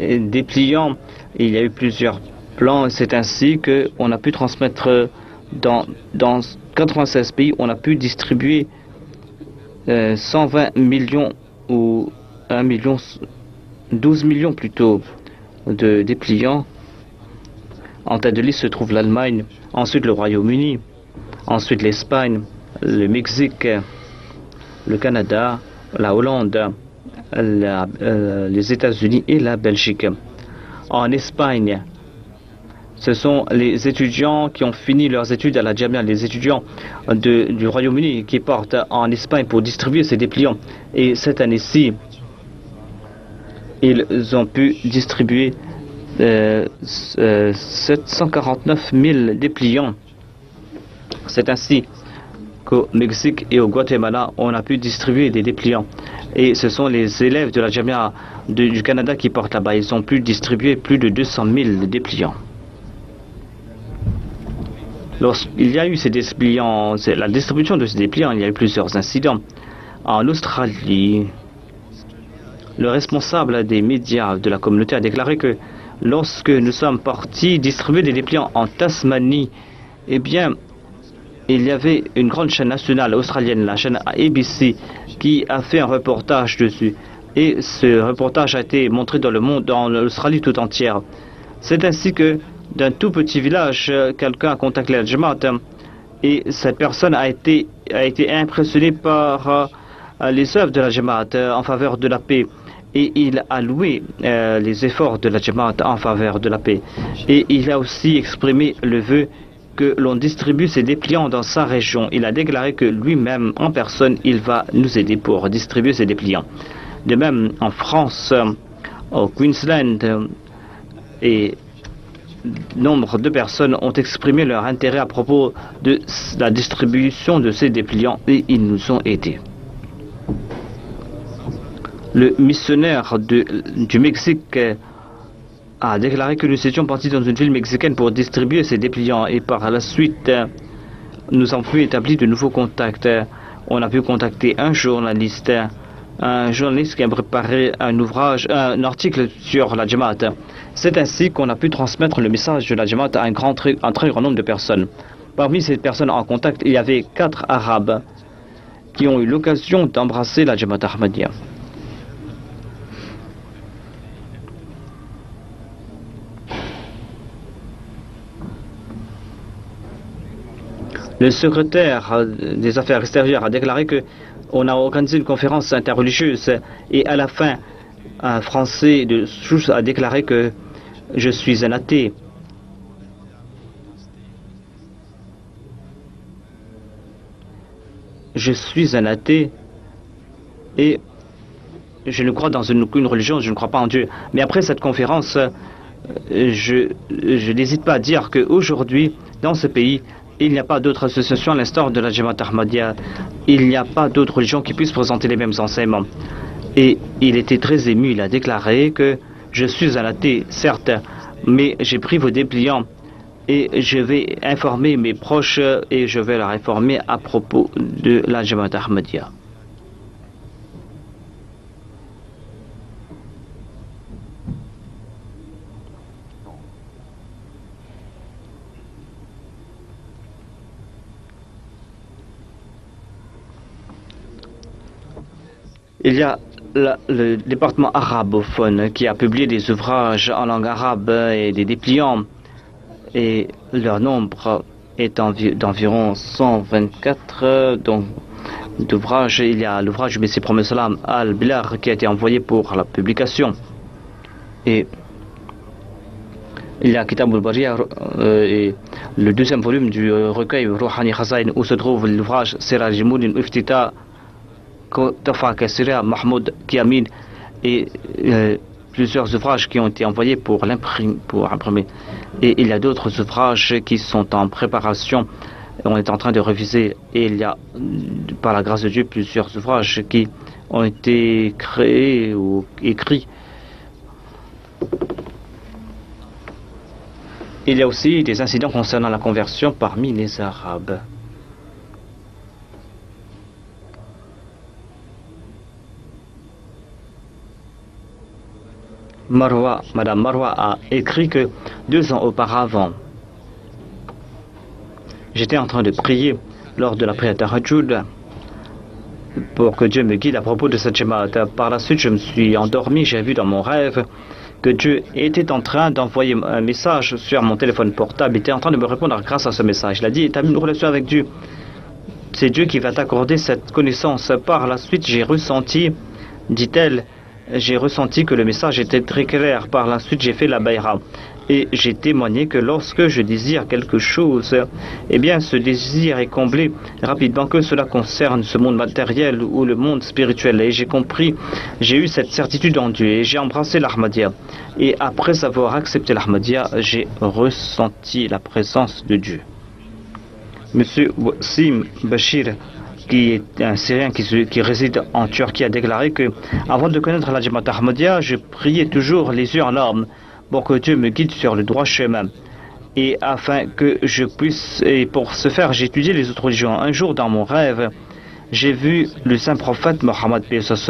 pliants, il y a eu plusieurs plans, c'est ainsi qu'on a pu transmettre dans 96 pays, on a pu distribuer 120 millions ou 12 millions plutôt de dépliants. En tête de liste se trouve l'Allemagne, ensuite le Royaume-Uni, ensuite l'Espagne, le Mexique, le Canada, la Hollande, les États-Unis et la Belgique. En Espagne, ce sont les étudiants qui ont fini leurs études à la Jamia, les étudiants du Royaume-Uni qui partent en Espagne pour distribuer ces dépliants. Et cette année-ci, ils ont pu distribuer 749 000 dépliants. C'est ainsi qu'au Mexique et au Guatemala, on a pu distribuer des dépliants. Et ce sont les élèves de la Jamia du Canada qui portent là-bas. Ils ont pu distribuer plus de 200 000 dépliants. Lorsqu'il y a eu ces dépliants, la distribution de ces dépliants, il y a eu plusieurs incidents. En Australie, le responsable des médias de la communauté a déclaré que lorsque nous sommes partis distribuer des dépliants en Tasmanie, eh bien, il y avait une grande chaîne nationale australienne, la chaîne ABC, qui a fait un reportage dessus. Et ce reportage a été montré dans le monde, dans l'Australie tout entière. C'est ainsi que d'un tout petit village, quelqu'un a contacté la Jamaat et cette personne a été impressionnée par les œuvres de la Jamaat en faveur de la paix. Et il a loué les efforts de la Jamaat en faveur de la paix. Et il a aussi exprimé le vœu que l'on distribue ces dépliants dans sa région. Il a déclaré que lui-même, en personne, il va nous aider pour distribuer ces dépliants. De même, en France, au Queensland, et nombre de personnes ont exprimé leur intérêt à propos de la distribution de ces dépliants et ils nous ont aidés. Le missionnaire du Mexique a déclaré que nous étions partis dans une ville mexicaine pour distribuer ces dépliants et par la suite, nous avons pu établir de nouveaux contacts. On a pu contacter un journaliste qui a préparé un article sur la Jamaat. C'est ainsi qu'on a pu transmettre le message de la Jamaat à un très grand nombre de personnes. Parmi ces personnes en contact, il y avait 4 Arabes qui ont eu l'occasion d'embrasser la Jamaat Ahmadiyya. Le secrétaire des Affaires extérieures a déclaré qu'on a organisé une conférence interreligieuse et à la fin, un Français de Sousse a déclaré que je suis un athée. Je suis un athée et je ne crois dans aucune religion, je ne crois pas en Dieu. Mais après cette conférence, je n'hésite pas à dire qu'aujourd'hui, dans ce pays, il n'y a pas d'autre association à l'instar de la Jamaat Ahmadiyya. Il n'y a pas d'autre religion qui puisse présenter les mêmes enseignements. Et il était très ému, il a déclaré que je suis un athée, certes, mais j'ai pris vos dépliants et je vais informer mes proches et je vais leur informer à propos de la Jamaat Ahmadiyya. Il y a le département arabophone qui a publié des ouvrages en langue arabe et des dépliants et leur nombre est d'environ 124 d'ouvrages. Il y a l'ouvrage du Messie Promet Salam al-Bilar qui a été envoyé pour la publication et il y a Kitab al-Bariya et le deuxième volume du recueil Rouhani Khazain où se trouve l'ouvrage Siraj Moudin Uftita Tafa Kassira, Mahmoud Kiamin et plusieurs ouvrages qui ont été envoyés pour imprimer. Et il y a d'autres ouvrages qui sont en préparation. On est en train de réviser et il y a, par la grâce de Dieu, plusieurs ouvrages qui ont été créés ou écrits. Il y a aussi des incidents concernant la conversion parmi les Arabes. Madame Marwa a écrit que 2 ans auparavant, j'étais en train de prier lors de la prière Tahajjud pour que Dieu me guide à propos de cette Jamaat. Par la suite, je me suis endormi, j'ai vu dans mon rêve que Dieu était en train d'envoyer un message sur mon téléphone portable, il était en train de me répondre grâce à ce message. Il a dit, tu as une relation avec Dieu, c'est Dieu qui va t'accorder cette connaissance. Par la suite, j'ai ressenti, dit-elle, j'ai ressenti que le message était très clair. Par la suite, j'ai fait la bayra. Et j'ai témoigné que lorsque je désire quelque chose, eh bien ce désir est comblé rapidement, que cela concerne ce monde matériel ou le monde spirituel. Et j'ai compris, j'ai eu cette certitude en Dieu et j'ai embrassé l'Ahmadiyya. Et après avoir accepté l'Ahmadiyya, j'ai ressenti la présence de Dieu. Monsieur Wassim Bashir, qui est un Syrien qui réside en Turquie, a déclaré que avant de connaître la Jamaat Ahmadiyya, je priais toujours les yeux en larmes pour que Dieu me guide sur le droit chemin. Et afin que je puisse, et pour ce faire, j'ai étudié les autres religions. Un jour, dans mon rêve, j'ai vu le saint prophète Mohammed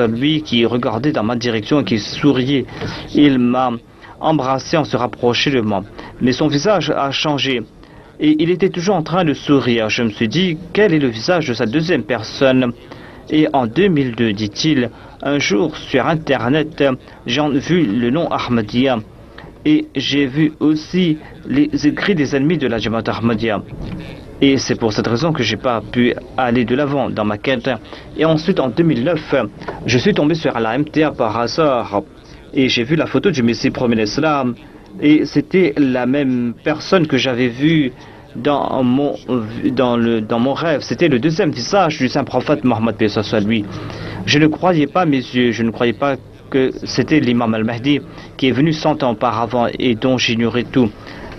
lui qui regardait dans ma direction et qui souriait. Il m'a embrassé en se rapprochant de moi. Mais son visage a changé. Et il était toujours en train de sourire. Je me suis dit, quel est le visage de sa deuxième personne? Et en 2002, dit-il, un jour sur Internet, j'ai vu le nom Ahmadiyya. Et j'ai vu aussi les écrits des ennemis de la Jamaat Ahmadiyya. Et c'est pour cette raison que je n'ai pas pu aller de l'avant dans ma quête. Et ensuite, en 2009, je suis tombé sur la MTA par hasard. Et j'ai vu la photo du Messie premier l'Islam. Et c'était la même personne que j'avais vue dans mon rêve. C'était le deuxième visage du saint prophète Mohammed lui. Je ne croyais pas mes yeux. Je ne croyais pas que c'était l'imam al-Mahdi qui est venu 100 ans auparavant et dont j'ignorais tout.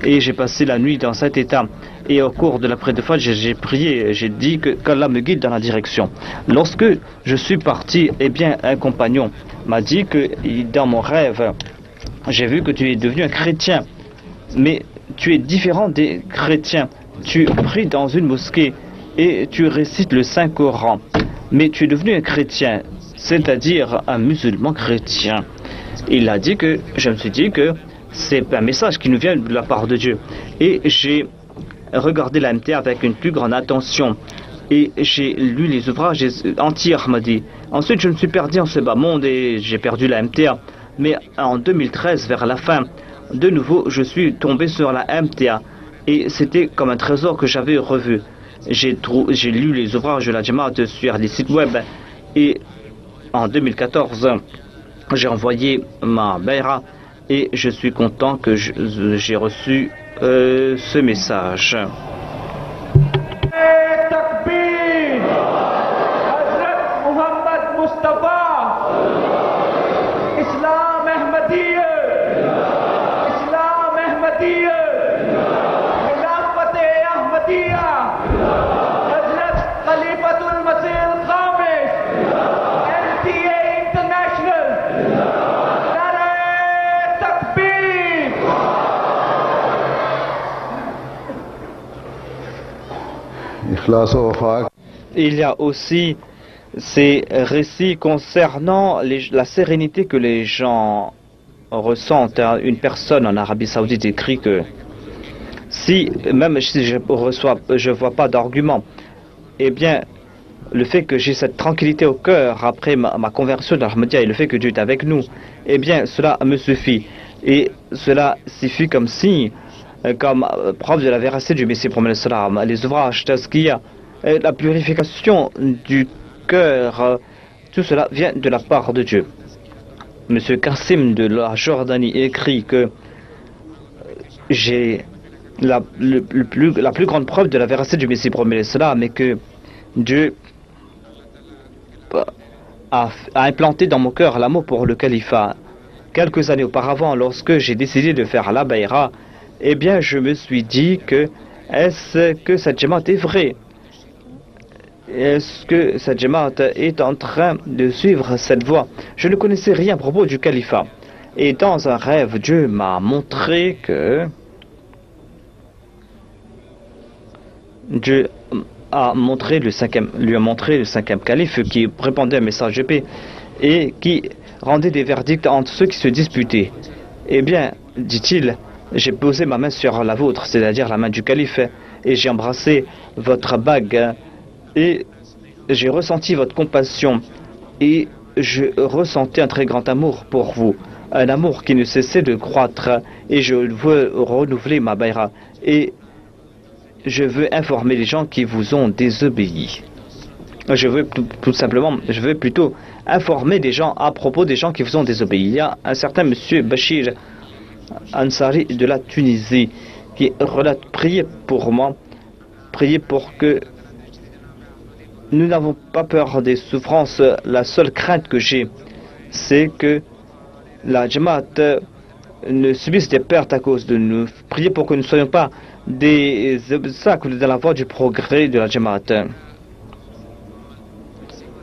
Et j'ai passé la nuit dans cet état. Et au cours de la prière de Fajr, j'ai prié, j'ai dit qu'Allah me guide dans la direction. Lorsque je suis parti, eh bien, un compagnon m'a dit que dans mon rêve, j'ai vu que tu es devenu un chrétien. Mais tu es différent des chrétiens. Tu pries dans une mosquée et tu récites le Saint-Coran. Mais tu es devenu un chrétien, c'est-à-dire un musulman chrétien. Il a dit que, je me suis dit que c'est un message qui nous vient de la part de Dieu. Et j'ai regardé la MTA avec une plus grande attention. Et j'ai lu les ouvrages anti-Ahmadi. Ensuite, je me suis perdu en ce bas monde et j'ai perdu la MTA. Mais en 2013, vers la fin, de nouveau, je suis tombé sur la MTA. Et c'était comme un trésor que j'avais revu. J'ai lu les ouvrages de la Jamaat sur les sites web. Et en 2014, j'ai envoyé ma Bayra. Et je suis content que j'ai reçu ce message. Takbir! Hazrat Muhammad Mustafa! Islam Ahmadiyya! Islam Ahmadiyya! Khilafat Ahmadiyya! Hazrat Khalifatul Masih al-Khamis! MTA International! Il y a aussi ces récits concernant la sérénité que les gens ressentent. Une personne en Arabie Saoudite écrit que même si je vois pas d'argument, eh bien, le fait que j'ai cette tranquillité au cœur après ma conversion dans l'Ahmadiyya et le fait que Dieu est avec nous, eh bien, cela me suffit. Et cela suffit comme signe, comme preuve de la véracité du Messie premier l'Islam. Les ouvrages Tazkiya, la purification du cœur, tout cela vient de la part de Dieu. Monsieur Kassim de la Jordanie écrit que j'ai la plus grande preuve de la véracité du Messie premier l'Islam et que Dieu a implanté dans mon cœur l'amour pour le califat. Quelques années auparavant, lorsque j'ai décidé de faire la Bayra, eh bien, je me suis dit que est-ce que cette Jamaat est vraie? Est-ce que cette Jamaat est en train de suivre cette voie? Je ne connaissais rien à propos du califat. Et dans un rêve, Dieu m'a montré que Dieu lui a montré le cinquième calife qui répandait un message de paix et qui rendait des verdicts entre ceux qui se disputaient. Eh bien, dit-il, j'ai posé ma main sur la vôtre, c'est-à-dire la main du calife, et j'ai embrassé votre bague, et j'ai ressenti votre compassion, et je ressentais un très grand amour pour vous, un amour qui ne cessait de croître, et je veux renouveler ma bayra, et je veux informer les gens qui vous ont désobéi. Je veux plutôt informer des gens à propos des gens qui vous ont désobéi. Il y a un certain monsieur Bachir Ansari de la Tunisie qui relate: priez pour moi, priez pour que nous n'avons pas peur des souffrances. La seule crainte que j'ai, c'est que la Jamaat ne subisse des pertes à cause de nous. Priez pour que nous ne soyons pas des obstacles dans la voie du progrès de la Jamaat.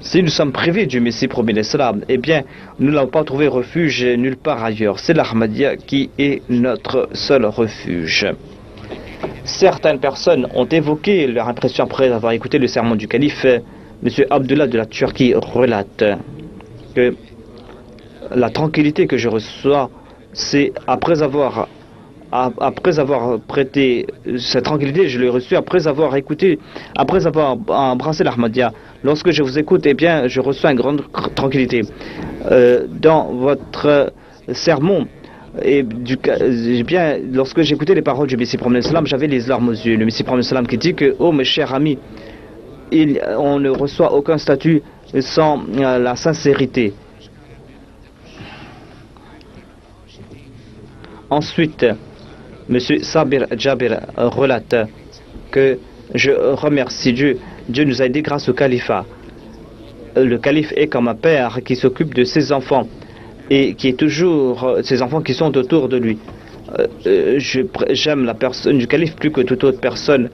Si nous sommes privés du Messie promis l'Islam, eh bien, nous n'avons pas trouvé refuge nulle part ailleurs. C'est l'Ahmadiyya qui est notre seul refuge. Certaines personnes ont évoqué leur impression après avoir écouté le sermon du calife. M. Abdullah de la Turquie relate que la tranquillité que je reçois, c'est après avoir prêté cette tranquillité, je l'ai reçue après avoir écouté, après avoir embrassé l'Ahmadiyya. Lorsque je vous écoute, eh bien, je reçois une grande tranquillité. Dans votre sermon, bien, lorsque j'écoutais les paroles du Messie promis l'Islam, j'avais les larmes aux yeux. Le Messie promis l'Islam qui dit que, oh mes chers amis, on ne reçoit aucun statut sans la sincérité. Ensuite, M. Sabir Jabir relate que je remercie Dieu. Dieu nous a aidés grâce au califat. Le calife est comme un père qui s'occupe de ses enfants et qui est toujours ses enfants qui sont autour de lui. J'aime la personne du calife plus que toute autre personne.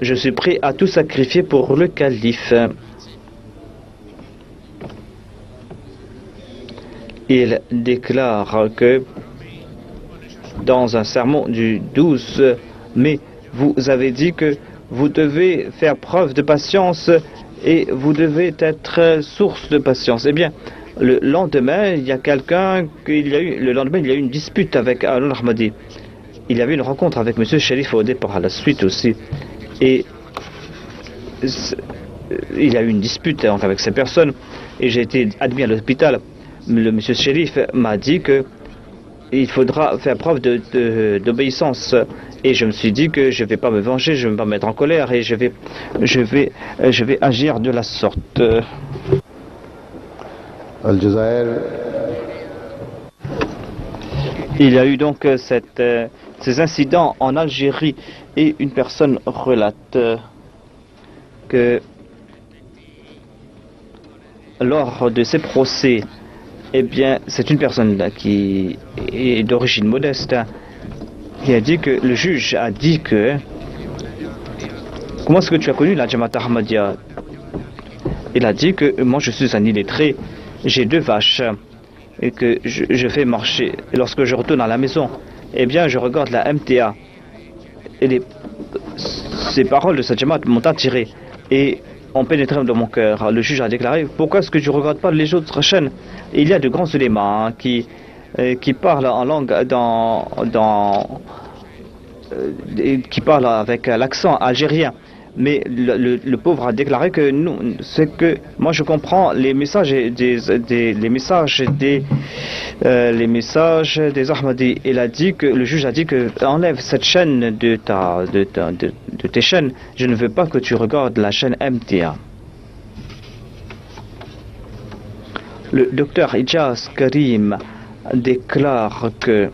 Je suis prêt à tout sacrifier pour le calife. Il déclare que dans un sermon du 12 mai, vous avez dit que vous devez faire preuve de patience et vous devez être source de patience. Eh bien, le lendemain, il y a eu une dispute avec Al-Ahmadi. Il y avait une rencontre avec M. Sharif au départ, à la suite aussi. Et il y a eu une dispute avec ces personnes et j'ai été admis à l'hôpital. Le M. Sharif m'a dit que il faudra faire preuve d'obéissance. Et je me suis dit que je ne vais pas me venger, je ne vais pas me mettre en colère et je vais agir de la sorte. Al-Jazair. Il y a eu donc ces incidents en Algérie et une personne relate que lors de ces procès, eh bien, c'est une personne qui est d'origine modeste qui a dit que le juge a dit que comment est-ce que tu as connu la Jamaat Ahmadiyya? Il a dit que moi je suis un illettré, j'ai 2 vaches et que je fais marcher. Et lorsque je retourne à la maison, eh bien je regarde la MTA et ces paroles de cette Jamaat m'ont attiré et ont pénétré dans mon cœur. Le juge a déclaré: pourquoi est-ce que tu ne regardes pas les autres chaînes? Et il y a de grands ulémas qui parlent en langue qui parlent avec l'accent algérien. Mais le pauvre a déclaré que c'est que moi je comprends les messages les messages des Ahmadis. Le juge a dit que enlève cette chaîne de tes chaînes. Je ne veux pas que tu regardes la chaîne MTA. Le docteur Ijaz Karim déclare que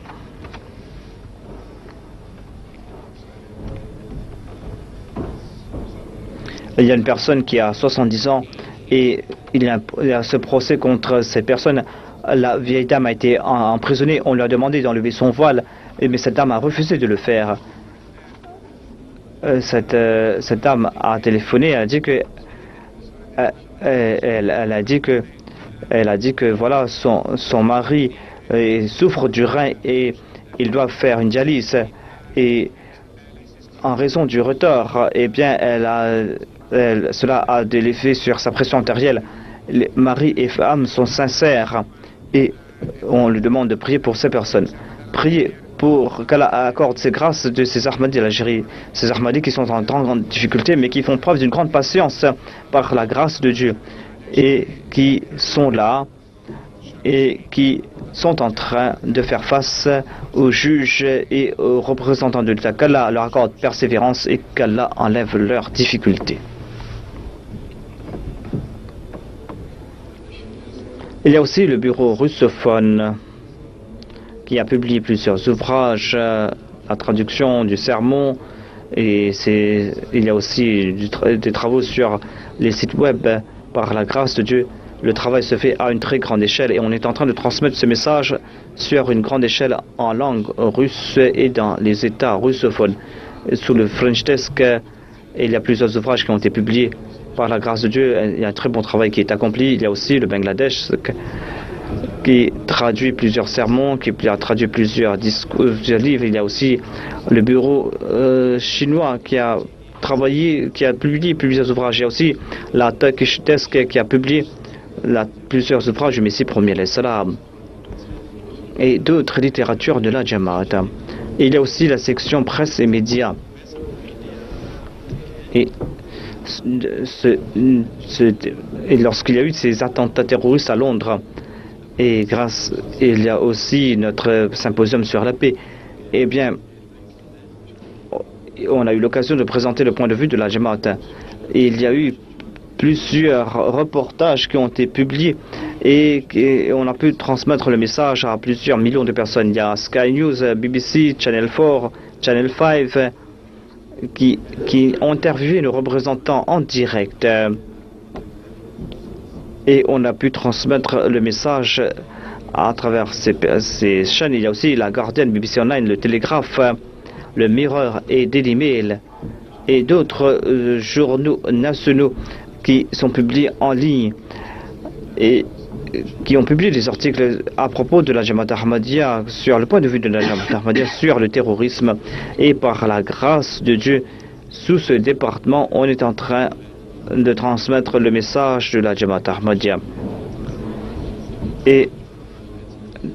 il y a une personne qui a 70 ans et il y a ce procès contre ces personnes. La vieille dame a été emprisonnée. On lui a demandé d'enlever son voile, mais cette dame a refusé de le faire. Cette dame a téléphoné. Elle a dit que voilà, son mari souffre du rein et il doit faire une dialyse. Et en raison du retard, eh bien, cela a de l'effet sur sa pression artérielle. Les maris et femmes sont sincères et on lui demande de prier pour ces personnes. Priez pour qu'Allah accorde ses grâces de ces Ahmadis à l'Algérie. Ces Ahmadis qui sont en grande difficulté mais qui font preuve d'une grande patience par la grâce de Dieu et qui sont là et qui sont en train de faire face aux juges et aux représentants de l'État. Qu'Allah leur accorde persévérance et qu'Allah enlève leurs difficultés. Il y a aussi le bureau russophone qui a publié plusieurs ouvrages, la traduction du sermon, et il y a aussi des travaux sur les sites web. Par la grâce de Dieu, le travail se fait à une très grande échelle et on est en train de transmettre ce message sur une grande échelle en langue russe et dans les États russophones. Sous le French Desk, il y a plusieurs ouvrages qui ont été publiés. Par la grâce de Dieu, il y a un très bon travail qui est accompli. Il y a aussi le Bangladesh qui traduit plusieurs sermons, qui a traduit plusieurs livres. Il y a aussi le bureau chinois qui a travaillé, qui a publié plusieurs ouvrages. Il y a aussi la Turkish Desk qui a publié plusieurs ouvrages du Messie premier alayhi salam et d'autres littératures de la Jamaat. Et il y a aussi la section presse et médias. Et lorsqu'il y a eu ces attentats terroristes à Londres, et il y a aussi notre symposium sur la paix, eh bien, on a eu l'occasion de présenter le point de vue de la Jamaat. Et il y a eu plusieurs reportages qui ont été publiés et on a pu transmettre le message à plusieurs millions de personnes. Il y a Sky News, BBC, Channel 4, Channel 5 qui ont interviewé nos représentants en direct. Et on a pu transmettre le message à travers ces chaînes. Il y a aussi la Guardian, BBC Online, le Télégraphe, le Mirror et Daily Mail et d'autres journaux nationaux qui sont publiés en ligne et qui ont publié des articles à propos de la Jamaat Ahmadiyya, sur le point de vue de la Jamaat Ahmadiyya, sur le terrorisme. Et par la grâce de Dieu, sous ce département, on est en train de transmettre le message de la Jamaat Ahmadiyya. Et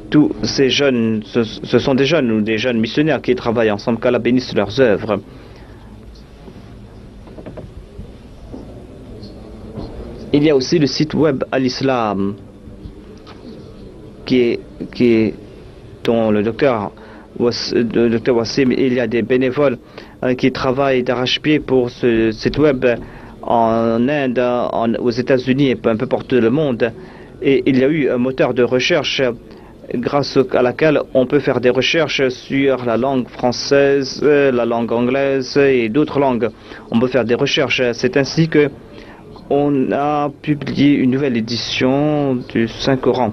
tous ces jeunes, ce sont des jeunes ou des jeunes missionnaires qui travaillent ensemble, qu'Allah bénisse leurs œuvres. Il y a aussi le site web Al-Islam dont le docteur Wassim, il y a des bénévoles qui travaillent d'arrache-pied pour ce site web en Inde, aux États-Unis et un peu partout dans le monde. Et il y a eu un moteur de recherche grâce à laquelle on peut faire des recherches sur la langue française, la langue anglaise et d'autres langues. On peut faire des recherches. C'est ainsi que on a publié une nouvelle édition du Saint-Coran.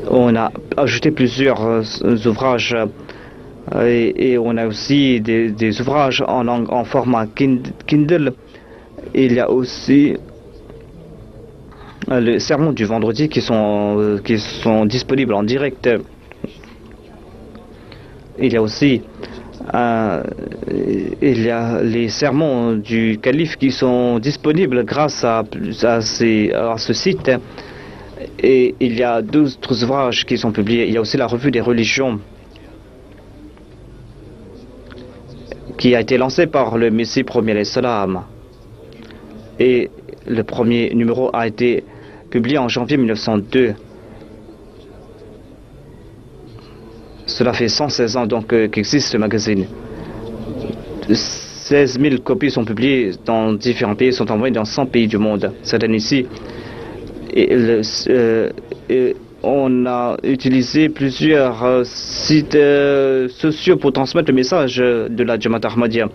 On a ajouté plusieurs ouvrages et on a aussi des ouvrages en format Kindle. Il y a aussi le sermon du vendredi qui sont disponibles en direct. Il y a aussi les sermons du calife qui sont disponibles grâce à ce site. Et il y a d'autres ouvrages qui sont publiés. Il y a aussi la revue des religions qui a été lancée par le Messie premier alayhi salam. Et le premier numéro a été publié en janvier 1902. Cela fait 116 ans donc qu'existe ce magazine. 16 000 copies sont publiées dans différents pays, sont envoyées dans 100 pays du monde. Cette année-ci, on a utilisé plusieurs sites sociaux pour transmettre le message de la Jamaat Ahmadiyya.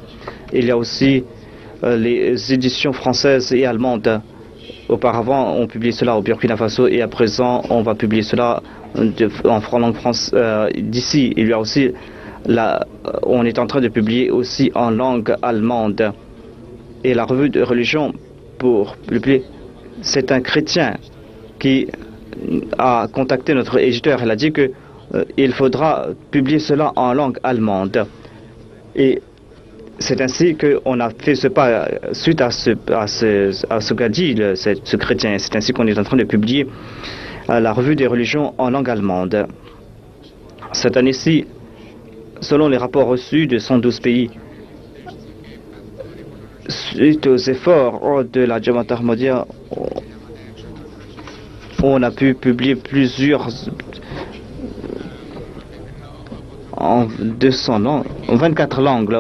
Il y a aussi les éditions françaises et allemandes. Auparavant, on publiait cela au Burkina Faso et à présent, on va publier cela en langue France d'ici. Il y a aussi on est en train de publier aussi en langue allemande. Et la revue de religion, pour publier, c'est un chrétien qui a contacté notre éditeur. Elle a dit que il faudra publier cela en langue allemande. Et c'est ainsi qu'on a fait ce pas suite à ce qu'a dit ce chrétien. C'est ainsi qu'on est en train de publier la revue des religions en langue allemande. Cette année-ci, selon les rapports reçus de 112 pays, suite aux efforts de la Jamaat Ahmadiyya, on a pu publier plusieurs en 200 langues, en 24 langues.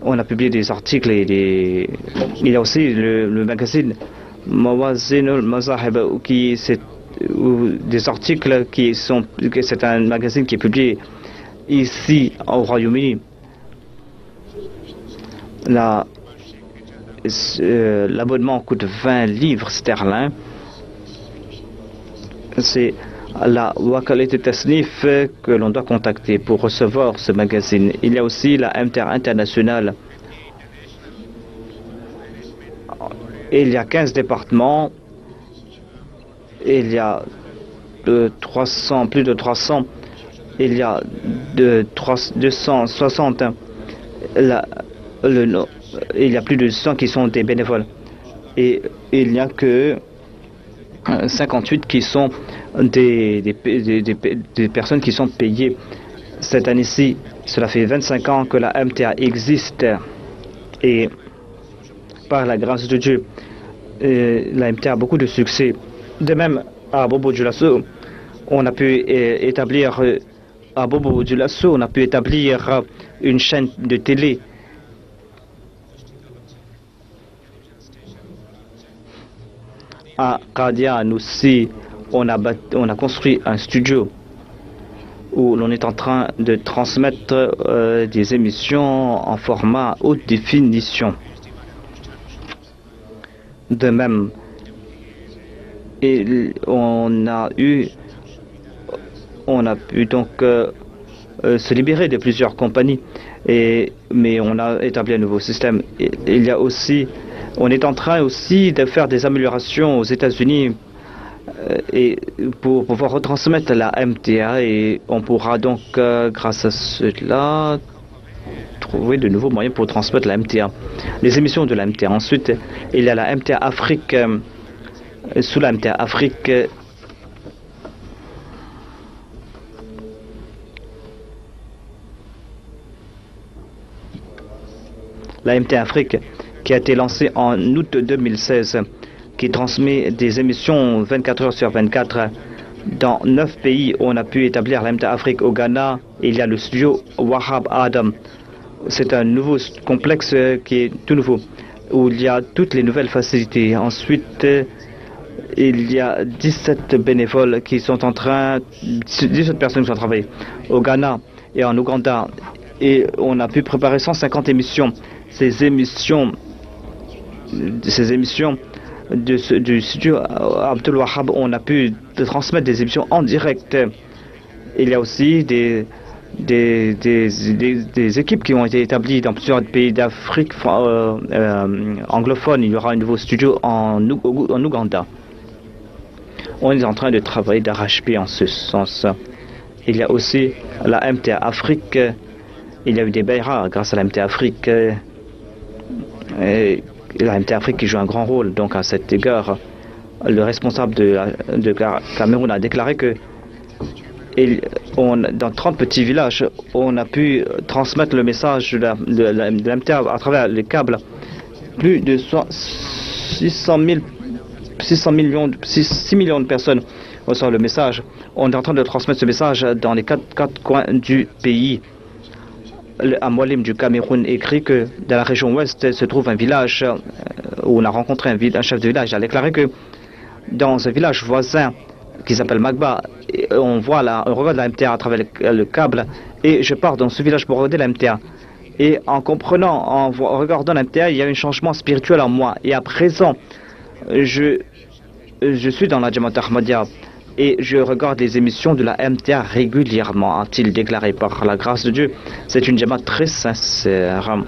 On a publié des articles et il y a aussi le magazine Mawazin al-Mazahib qui ou des articles c'est un magazine qui est publié ici au Royaume-Uni. L'abonnement coûte 20 livres sterling. C'est la Wakalet Tasnif que l'on doit contacter pour recevoir ce magazine. Il y a aussi la MTA internationale. Il y a 15 départements. Il y a plus de 300. Il y a 260. Il y a plus de 100 qui sont des bénévoles. Et il n'y a que 58 qui sont des personnes qui sont payées. Cette année-ci, cela fait 25 ans que la MTA existe. Et par la grâce de Dieu, la MTA a beaucoup de succès. De même, à Bobo Dioulasso, on a pu établir une chaîne de télé. À Qadian aussi, on a construit un studio où l'on est en train de transmettre des émissions en format haute définition. De même, on a pu donc se libérer de plusieurs compagnies, mais on a établi un nouveau système. Il y a aussi, on est en train aussi de faire des améliorations aux États-Unis et pour pouvoir retransmettre la MTA, et on pourra donc grâce à cela trouver de nouveaux moyens pour transmettre la MTA, les émissions de la MTA. Ensuite, il y a la MTA Afrique. Sous la MTA Afrique, la MTA Afrique qui a été lancée en août 2016, qui transmet des émissions 24 heures sur 24 dans 9 pays. On a pu établir la MTA Afrique. Au Ghana, il y a le studio Wahab Adam. C'est un nouveau complexe qui est tout nouveau, où il y a toutes les nouvelles facilités. Ensuite, il y a 17 bénévoles qui sont 17 personnes qui sont travaillées au Ghana et en Ouganda. Et on a pu préparer 150 émissions. Ces émissions du studio Abdul Wahab, on a pu transmettre des émissions en direct. Il y a aussi des équipes qui ont été établies dans plusieurs pays d'Afrique anglophone. Il y aura un nouveau studio en Ouganda. On est en train de travailler d'arrache-pied en ce sens. Il y a aussi la MTA Afrique. Il y a eu des Beira grâce à la MTA Afrique. Et la MTA Afrique qui joue un grand rôle. Donc à cet égard, le responsable de Cameroun a déclaré que dans 30 petits villages, on a pu transmettre le message de la MTA à travers les câbles. Plus de 6 millions de personnes reçoivent le message. On est en train de transmettre ce message dans les quatre coins du pays. Un Moualim du Cameroun écrit que dans la région ouest se trouve un village où on a rencontré un chef de village. Il a déclaré que dans un village voisin qui s'appelle Magba, on regarde la MTA à travers le câble, et je pars dans ce village pour regarder la MTA. Et en regardant la MTA, il y a un changement spirituel en moi. Et à présent, je suis dans la Jamaat Ahmadiyya et je regarde les émissions de la MTA régulièrement, a-t-il déclaré. Par la grâce de Dieu, c'est une Jamaat très sincère.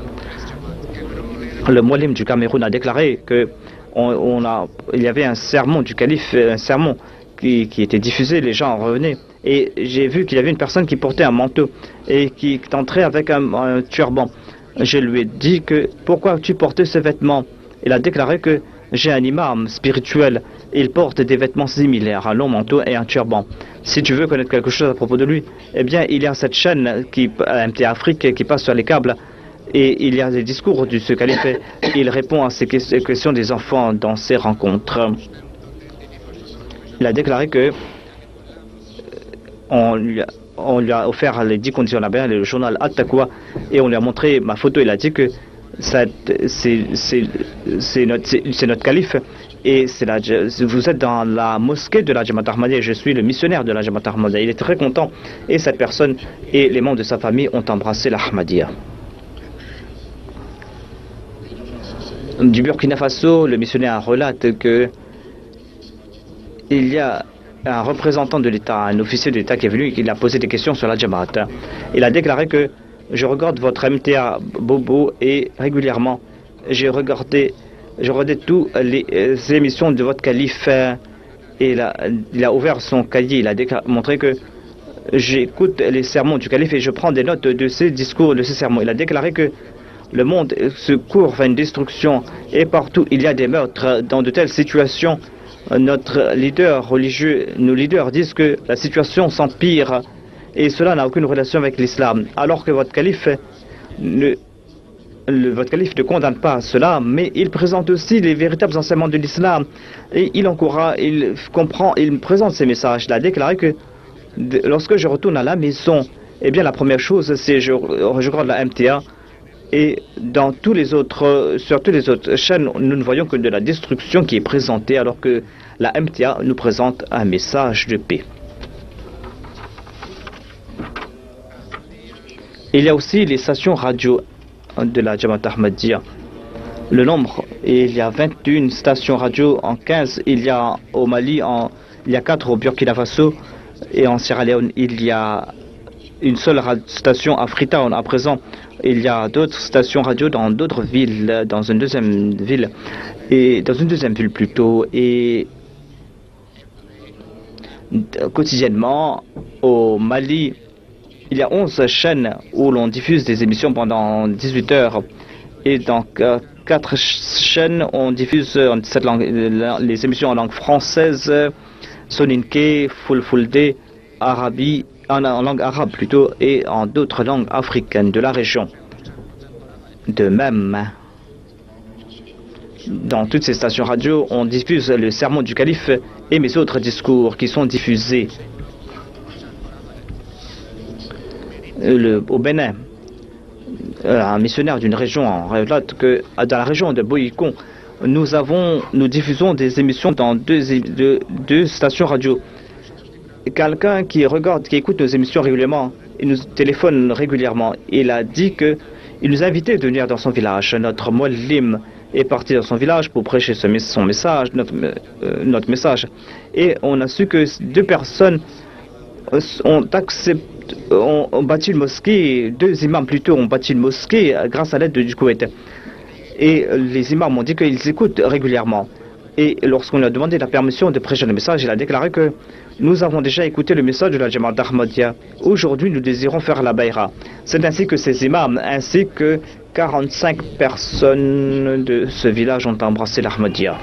Le Moualim du Cameroun a déclaré que il y avait un sermon du calife, un sermon qui était diffusé, les gens en revenaient. Et j'ai vu qu'il y avait une personne qui portait un manteau et qui entrait avec un turban. Je lui ai dit que pourquoi tu portais ce vêtement? Il a déclaré que j'ai un imam spirituel. Il porte des vêtements similaires, un long manteau et un turban. Si tu veux connaître quelque chose à propos de lui, eh bien il y a cette chaîne MTA Afrique qui passe sur les câbles. Et il y a des discours de ce calife. Il répond à ces questions des enfants dans ces rencontres. Il a déclaré que on lui a offert les 10 conditions là-bas, le journal At-Taqwa, et on lui a montré ma photo. Il a dit que c'est notre calife Et vous êtes dans la mosquée de la Jamaat Ahmadiyya, je suis le missionnaire de la Jamaat Ahmadiyya. Il est très content et cette personne et les membres de sa famille ont embrassé l'Ahmadiyya. Du Burkina Faso, le missionnaire relate que il y a un représentant de l'État, un officier de l'État qui est venu et qui a posé des questions sur la Jamaat. Il a déclaré que je regarde votre MTA Bobo et régulièrement j'ai regardé toutes les émissions de votre calife et il a ouvert son cahier, il a montré que j'écoute les sermons du calife et je prends des notes de ses discours, de ses sermons. Il a déclaré que le monde se court vers une destruction et partout il y a des meurtres. Dans de telles situations, notre leader religieux, nos leaders disent que la situation s'empire et cela n'a aucune relation avec l'islam. Alors que votre calife ne condamne pas cela, mais il présente aussi les véritables enseignements de l'islam et il encourage, il comprend, il présente ces messages. Il a déclaré que lorsque je retourne à la maison, eh bien la première chose c'est je regarde la MTA. Et sur toutes les autres chaînes, nous ne voyons que de la destruction qui est présentée, alors que la MTA nous présente un message de paix. Il y a aussi les stations radio de la Jamaat Ahmadiyya. Le nombre, il y a 21 stations radio en 15, il y a au Mali, il y a 4 au Burkina Faso, et en Sierra Leone, il y a une seule station à Freetown à présent. Il y a d'autres stations radio dans d'autres villes, dans une deuxième ville plutôt. Et quotidiennement, au Mali, il y a 11 chaînes où l'on diffuse des émissions pendant 18 heures. Et dans 4 chaînes, on diffuse cette langue, les émissions en langue française, Soninké, Fulfulde, Arabi, en langue arabe plutôt, et en d'autres langues africaines de la région. De même, dans toutes ces stations radio, on diffuse le sermon du calife et mes autres discours qui sont diffusés. Au Bénin, un missionnaire d'une région relate que dans la région de Boyikon, nous diffusons des émissions dans deux stations radio. Quelqu'un qui écoute nos émissions régulièrement, il nous téléphone régulièrement. Il a dit qu'il nous a invités de venir dans son village. Notre Muallim est parti dans son village pour prêcher son message, notre message. Et on a su que 2 personnes ont bâti une mosquée, 2 imams plutôt ont bâti une mosquée grâce à l'aide du Koweït. Et les imams m'ont dit qu'ils écoutent régulièrement. Et lorsqu'on lui a demandé la permission de prêcher le message, il a déclaré que nous avons déjà écouté le message de la Jamaat Ahmadiyya. Aujourd'hui, nous désirons faire la Bayra. C'est ainsi que ces imams, ainsi que 45 personnes de ce village ont embrassé l'Ahmadiyya.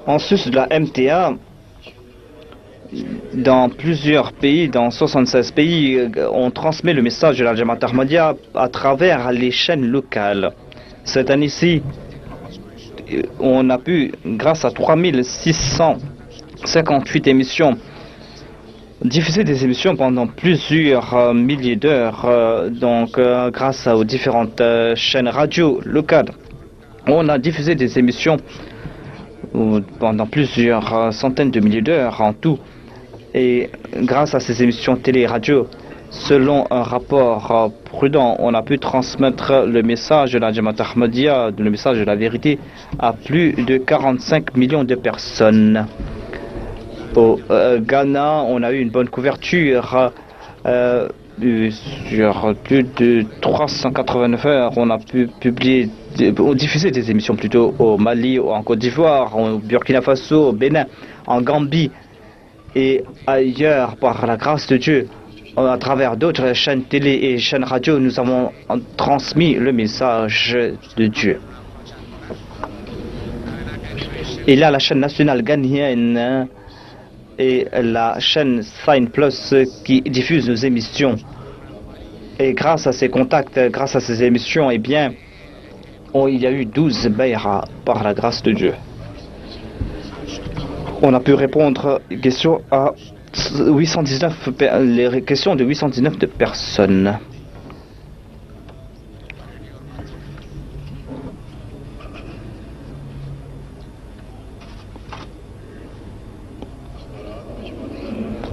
En sus de la MTA, dans plusieurs pays, dans 76 pays, on transmet le message de la Jamaat Ahmadiyya à travers les chaînes locales. Cette année-ci, on a pu, grâce à 3658 émissions, diffuser des émissions pendant plusieurs milliers d'heures, grâce aux différentes chaînes radio locales. On a diffusé des émissions pendant plusieurs centaines de milliers d'heures en tout. Et grâce à ces émissions télé et radio, selon un rapport prudent, on a pu transmettre le message de la Jamaat Ahmadiyya, le message de la vérité, à plus de 45 millions de personnes. Au Ghana, on a eu une bonne couverture sur plus de 389 heures, on a pu diffuser des émissions plutôt au Mali, en Côte d'Ivoire, au Burkina Faso, au Bénin, en Gambie et ailleurs par la grâce de Dieu. À travers d'autres chaînes télé et chaînes radio, nous avons transmis le message de Dieu. Il y a la chaîne nationale ghanéenne et la chaîne Sign Plus qui diffuse nos émissions. Et grâce à ces contacts, grâce à ces émissions, eh bien, il y a eu 12 bayra par la grâce de Dieu. On a pu répondre aux questions à 819 les questions de 819 de personnes.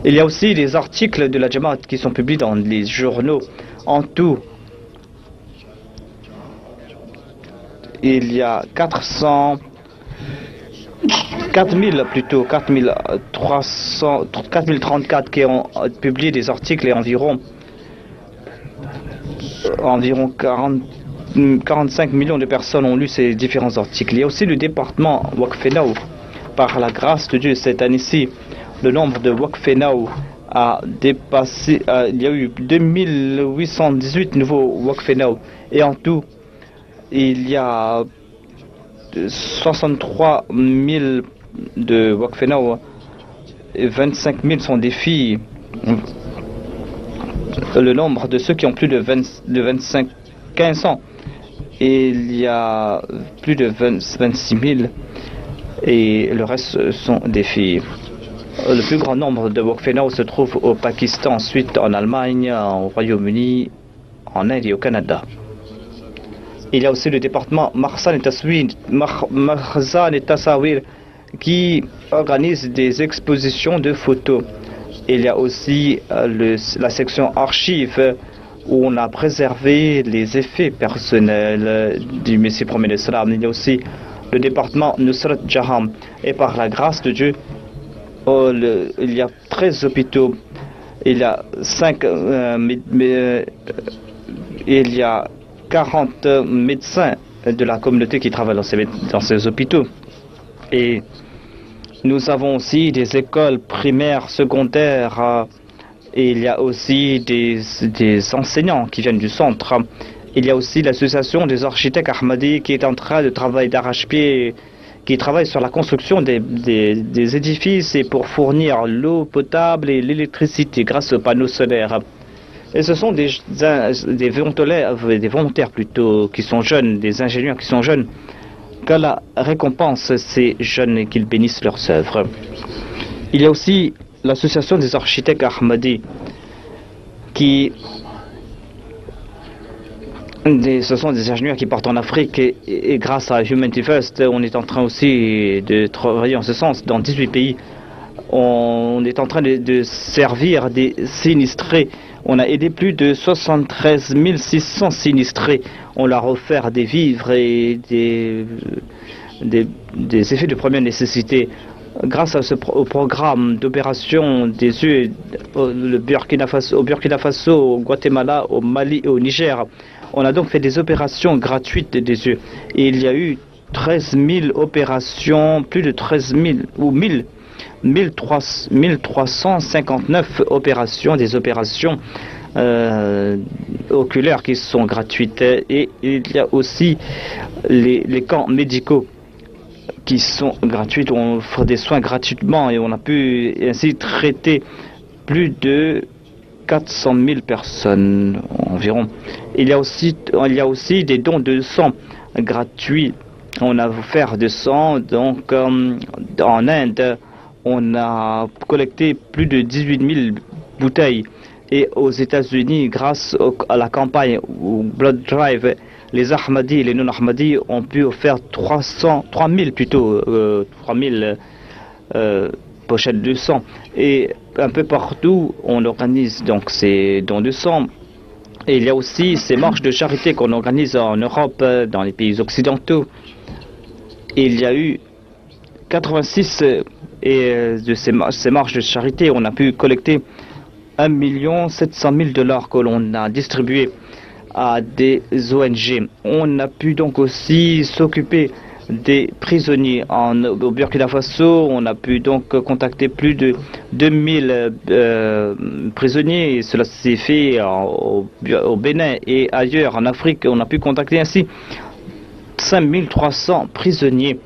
Il y a aussi des articles de la Jamaat qui sont publiés dans les journaux. En tout, il y a 4034 qui ont publié des articles et environ 45 millions de personnes ont lu ces différents articles. Il y a aussi le département Waqfenao. Par la grâce de Dieu, cette année-ci, le nombre de Waqfenao a dépassé, il y a eu 2818 nouveaux Waqfenao. Et en tout, il y a 63 000 de Waqfenao et 25 000 sont des filles. Le nombre de ceux qui ont plus de 15 ans, il y a plus de 26 000 et le reste sont des filles. Le plus grand nombre de Waqfenao se trouve au Pakistan, ensuite en Allemagne, au Royaume-Uni, en Inde et au Canada. Il y a aussi le département Makhzan et Tasawir qui organise des expositions de photos. Il y a aussi la section archives où on a préservé les effets personnels du Messie promis d'Islam. Il y a aussi le département Nusrat Jaham. Et par la grâce de Dieu, il y a 13 hôpitaux. Il y a 40 médecins de la communauté qui travaillent dans ces hôpitaux. Et nous avons aussi des écoles primaires, secondaires, et il y a aussi des enseignants qui viennent du centre. Il y a aussi l'association des architectes Ahmadi qui est en train de travailler d'arrache-pied, qui travaille sur la construction des édifices et pour fournir l'eau potable et l'électricité grâce aux panneaux solaires. Et ce sont des volontaires plutôt qui sont jeunes, des ingénieurs qui sont jeunes. Qu'Allah récompense ces jeunes et qu'ils bénissent leurs œuvres. Il y a aussi l'association des architectes Ahmadi ce sont des ingénieurs qui partent en Afrique et grâce à Humanity First, on est en train aussi de travailler en ce sens dans 18 pays. On est en train de servir des sinistrés. On a aidé plus de 73 600 sinistrés. On leur a offert des vivres et des effets de première nécessité. Grâce au programme d'opération des yeux au Burkina Faso, au Guatemala, au Mali et au Niger, on a donc fait des opérations gratuites des yeux. Et il y a eu 13 000 opérations, plus de 13 000 ou 1359 opérations, des opérations oculaires qui sont gratuites. Et il y a aussi les camps médicaux qui sont gratuits. On offre des soins gratuitement et on a pu ainsi traiter plus de 400 000 personnes environ. Il y a aussi des dons de sang gratuits. On a offert de sang, donc en Inde, on a collecté plus de 18 000 bouteilles. Et aux États-Unis, grâce à la campagne Blood Drive, les Ahmadis et les non-Ahmadis ont pu offrir 3000 pochettes de sang. Et un peu partout, on organise donc ces dons de sang. Et il y a aussi ces marches de charité qu'on organise en Europe, dans les pays occidentaux. Et il y a eu 86 de ces marches de charité. On a pu collecter 1 700 000 $ que l'on a distribués à des ONG. On a pu donc aussi s'occuper des prisonniers au Burkina Faso. On a pu donc contacter plus de 2000 prisonniers. Et cela s'est fait au Bénin et ailleurs en Afrique. On a pu contacter ainsi 5300 prisonniers.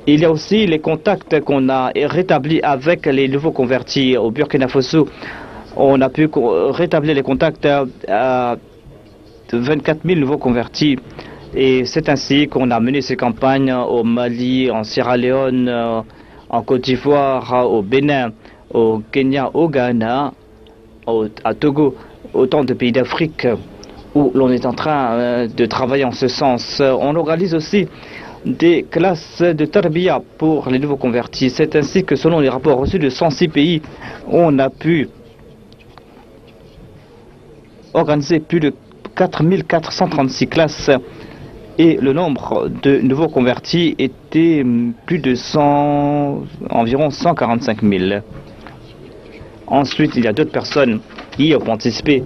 Il y a aussi les contacts qu'on a rétablis avec les nouveaux convertis au Burkina Faso. On a pu rétablir les contacts à 24 000 nouveaux convertis. Et c'est ainsi qu'on a mené ces campagnes au Mali, en Sierra Leone, en Côte d'Ivoire, au Bénin, au Kenya, au Ghana, à Togo, autant de pays d'Afrique où l'on est en train de travailler en ce sens. On organise aussi des classes de tarbiya pour les nouveaux convertis. C'est ainsi que selon les rapports reçus de 106 pays, on a pu organiser plus de 4436 classes et le nombre de nouveaux convertis était plus de environ 145 000. Ensuite, il y a d'autres personnes qui ont participé.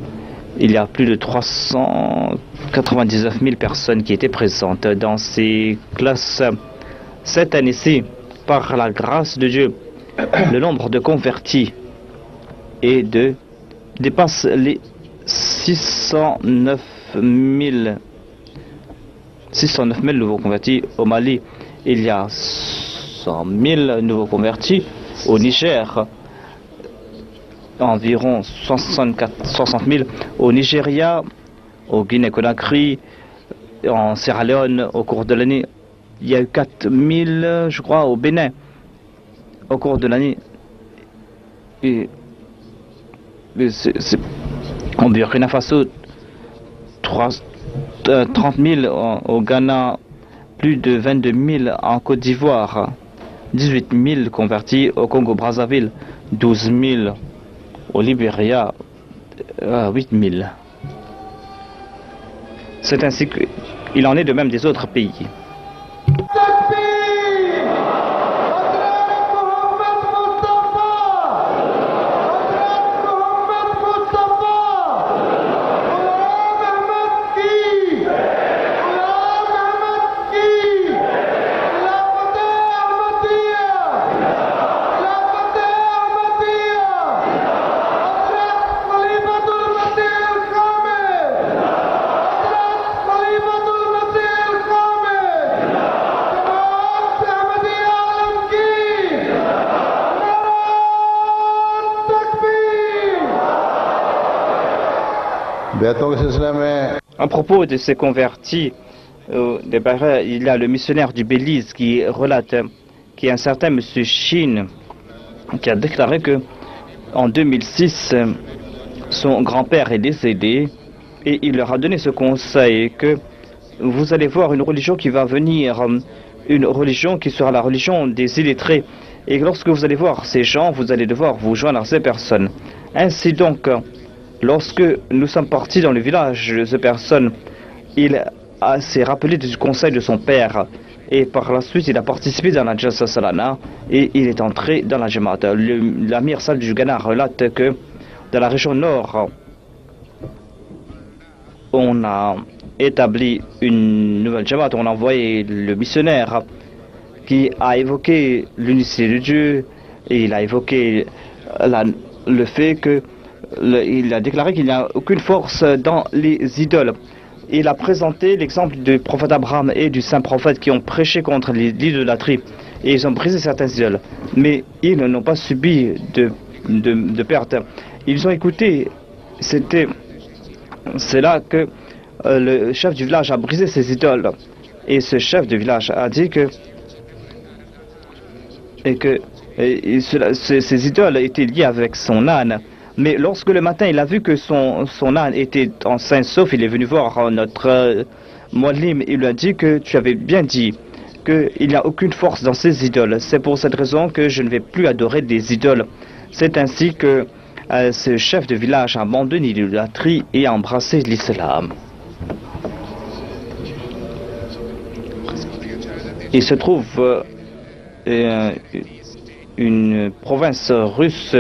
Il y a plus de 399 000 personnes qui étaient présentes dans ces classes. Cette année-ci, par la grâce de Dieu, le nombre de convertis dépasse les 609 000 nouveaux convertis. Au Mali, il y a 100 000 nouveaux convertis. Au Niger, environ 60 000. Au Nigeria, au Guinée-Conakry, en Sierra Leone, au cours de l'année, il y a eu 4 000, je crois, au Bénin, au cours de l'année. Et en Burkina Faso, 30 000 au Ghana, plus de 22 000 en Côte d'Ivoire, 18 000 convertis au Congo-Brazzaville, 12 000 au Libéria, 8 000. C'est ainsi qu'il en est de même des autres pays. À propos de ces convertis, il y a le missionnaire du Belize qui relate qu'il y a un certain monsieur Chine qui a déclaré que en 2006, son grand-père est décédé et il leur a donné ce conseil que vous allez voir une religion qui va venir, une religion qui sera la religion des illettrés. Et lorsque vous allez voir ces gens, vous allez devoir vous joindre à ces personnes. Ainsi donc, lorsque nous sommes partis dans le village de ces personnes, il s'est rappelé du conseil de son père. Et par la suite, il a participé dans la Jalsa Salana et il est entré dans la Jamaat. L'Amir Sal du Ghana relate que dans la région nord, on a établi une nouvelle Jamaat. On a envoyé le missionnaire qui a évoqué l'unicité de Dieu et il a évoqué le fait que il a déclaré qu'il n'y a aucune force dans les idoles. Il a présenté l'exemple du prophète Abraham et du saint prophète qui ont prêché contre l'idolâtrie et ils ont brisé certains idoles. Mais ils n'ont pas subi de perte. Ils ont écouté. C'est là que le chef du village a brisé ses idoles. Et ce chef du village a dit que ces idoles étaient liées avec son âne. Mais lorsque le matin, il a vu que son âne était en sain sauf, il est venu voir notre Moualim. Il lui a dit que tu avais bien dit qu'il n'y a aucune force dans ces idoles. C'est pour cette raison que je ne vais plus adorer des idoles. C'est ainsi que ce chef de village a abandonné l'idolâtrie et a embrassé l'islam. Il se trouve une province russe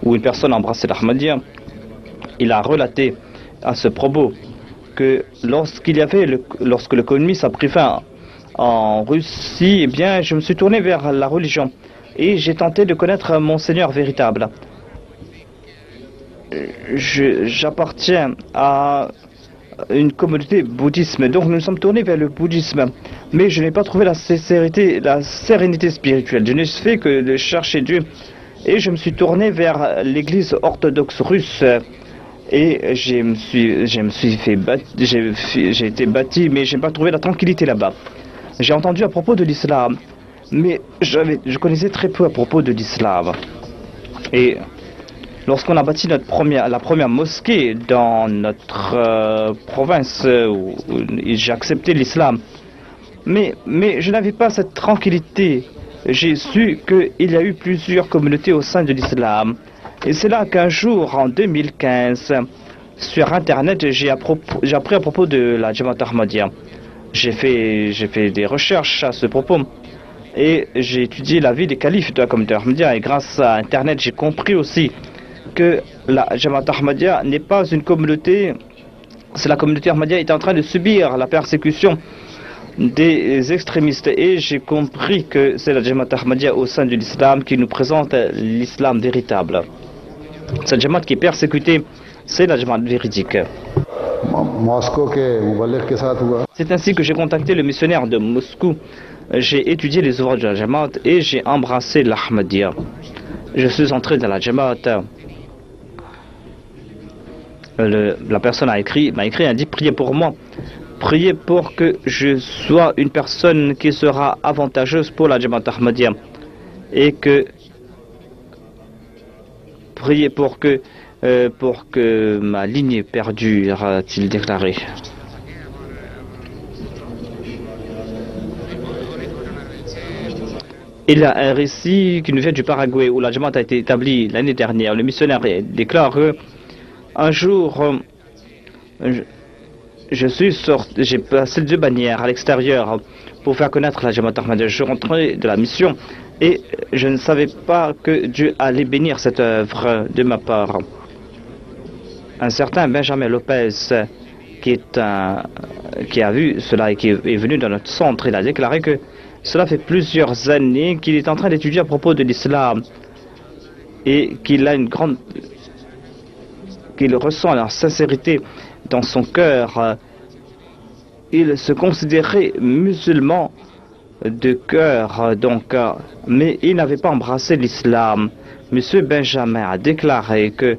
où une personne a embrassé l'Ahmadiyya, il a relaté à ce propos que lorsque le communisme a pris fin en Russie, eh bien, je me suis tourné vers la religion et j'ai tenté de connaître mon Seigneur véritable. J'appartiens à une communauté bouddhisme, donc nous nous sommes tournés vers le bouddhisme, mais je n'ai pas trouvé la sérénité spirituelle. Je n'ai fait que de chercher Dieu et je me suis tourné vers l'église orthodoxe russe et j'ai été bâti, mais je n'ai pas trouvé la tranquillité là-bas. J'ai entendu à propos de l'islam, mais je connaissais très peu à propos de l'islam. Et lorsqu'on a bâti la première mosquée dans notre province, où j'ai accepté l'islam, mais je n'avais pas cette tranquillité. J'ai su qu'il y a eu plusieurs communautés au sein de l'islam. Et c'est là qu'un jour, en 2015, sur Internet, j'ai appris à propos de la Jamaat Ahmadiyya. J'ai fait des recherches à ce propos et j'ai étudié la vie des califes de la communauté Ahmadiyya. Et grâce à Internet, j'ai compris aussi que la Jamaat Ahmadiyya n'est pas une communauté, c'est la communauté Ahmadiyya est en train de subir la persécution des extrémistes. Et j'ai compris que c'est la Jamaat Ahmadiyya au sein de l'islam qui nous présente l'islam véritable. Cette Jamaat qui est persécutée, c'est la Jamaat véridique. C'est ainsi que j'ai contacté le missionnaire de Moscou. J'ai étudié les ouvrages de la Jamaat et j'ai embrassé l'Ahmadiyya. Je suis entré dans la Jamaat. La personne m'a écrit, a dit priez pour moi. Priez pour que je sois une personne qui sera avantageuse pour la Jamaat Ahmadiyya. Et que priez pour que ma lignée perdure, a-t-il déclaré. Il y a un récit qui nous vient du Paraguay où la Jamaat a été établie l'année dernière. Le missionnaire déclare un jour, j'ai passé 2 bannières à l'extérieur pour faire connaître la Jamaat Ahmadiyya. Je suis rentré de la mission et je ne savais pas que Dieu allait bénir cette œuvre de ma part. Un certain Benjamin Lopez, qui a vu cela et qui est venu dans notre centre, il a déclaré que cela fait plusieurs années qu'il est en train d'étudier à propos de l'islam et qu'il ressent la sincérité dans son cœur. Il se considérait musulman de cœur, donc, mais il n'avait pas embrassé l'islam. Monsieur Benjamin a déclaré que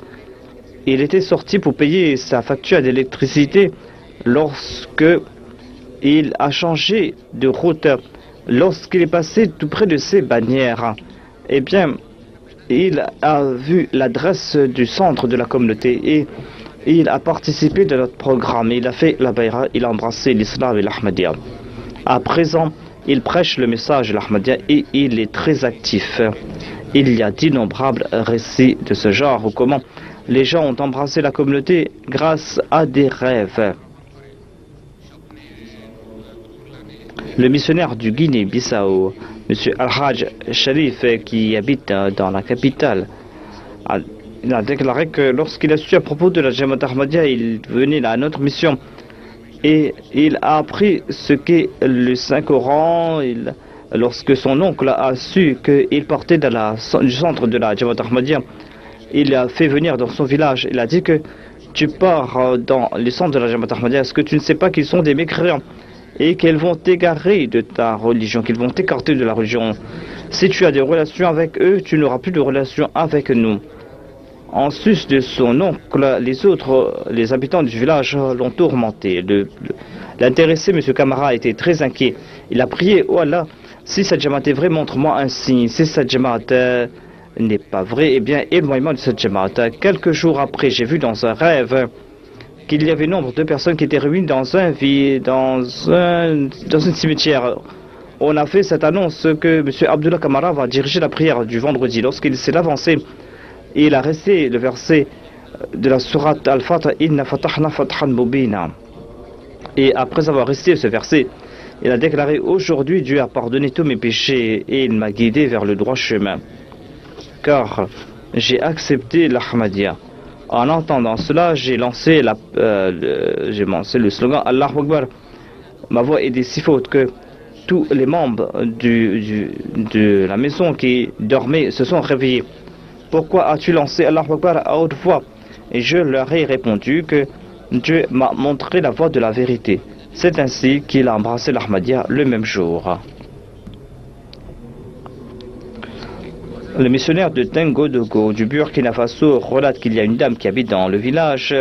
il était sorti pour payer sa facture d'électricité lorsque il a changé de route. Lorsqu'il est passé tout près de ces bannières, eh bien, il a vu l'adresse du centre de la communauté et il a participé de notre programme. Il a fait la bayra, il a embrassé l'islam et l'Ahmadiyya. À présent, il prêche le message de l'Ahmadiyya et il est très actif. Il y a d'innombrables récits de ce genre ou comment les gens ont embrassé la communauté grâce à des rêves. Le missionnaire du Guinée-Bissau, M. Al-Hajj Sharif, qui habite dans la capitale, il a déclaré que lorsqu'il a su à propos de la Jamaat Ahmadiyya, il venait à notre mission et il a appris ce qu'est le Saint-Coran. Lorsque son oncle a su qu'il partait du centre de la Jamaat Ahmadiyya, il a fait venir dans son village. Il a dit que tu pars dans le centre de la Jamaat Ahmadiyya, est-ce que tu ne sais pas qu'ils sont des mécréants et qu'ils vont t'égarer de ta religion, qu'ils vont t'écarter de la religion. Si tu as des relations avec eux, tu n'auras plus de relations avec nous. En sus de son oncle, les habitants du village l'ont tourmenté. L'intéressé, M. Kamara, était très inquiet. Il a prié, oh Allah, si cette Jamaat est vraie, montre-moi un signe. Si cette Jamaat n'est pas vraie, eh bien, éloigne-moi de cette Jamaat. Quelques jours après, j'ai vu dans un rêve qu'il y avait nombre de personnes qui étaient réunies dans un cimetière. On a fait cette annonce que M. Abdullah Kamara va diriger la prière du vendredi. Lorsqu'il s'est avancé, il a resté le verset de la sourate Al-Fatah, Inna fatahna fathan mubina. Et après avoir récité ce verset, il a déclaré, aujourd'hui Dieu a pardonné tous mes péchés et il m'a guidé vers le droit chemin. Car j'ai accepté l'Ahmadiyya. En entendant cela, j'ai lancé le slogan Allahu Akbar. Ma voix était si forte que tous les membres de la maison qui dormaient se sont réveillés. Pourquoi as-tu lancé Allahu Akbar à haute voix? Et je leur ai répondu que Dieu m'a montré la voie de la vérité. C'est ainsi qu'il a embrassé l'Ahmadiyya le même jour. Le missionnaire de Tengodogo du Burkina Faso relate qu'il y a une dame qui habite dans le village,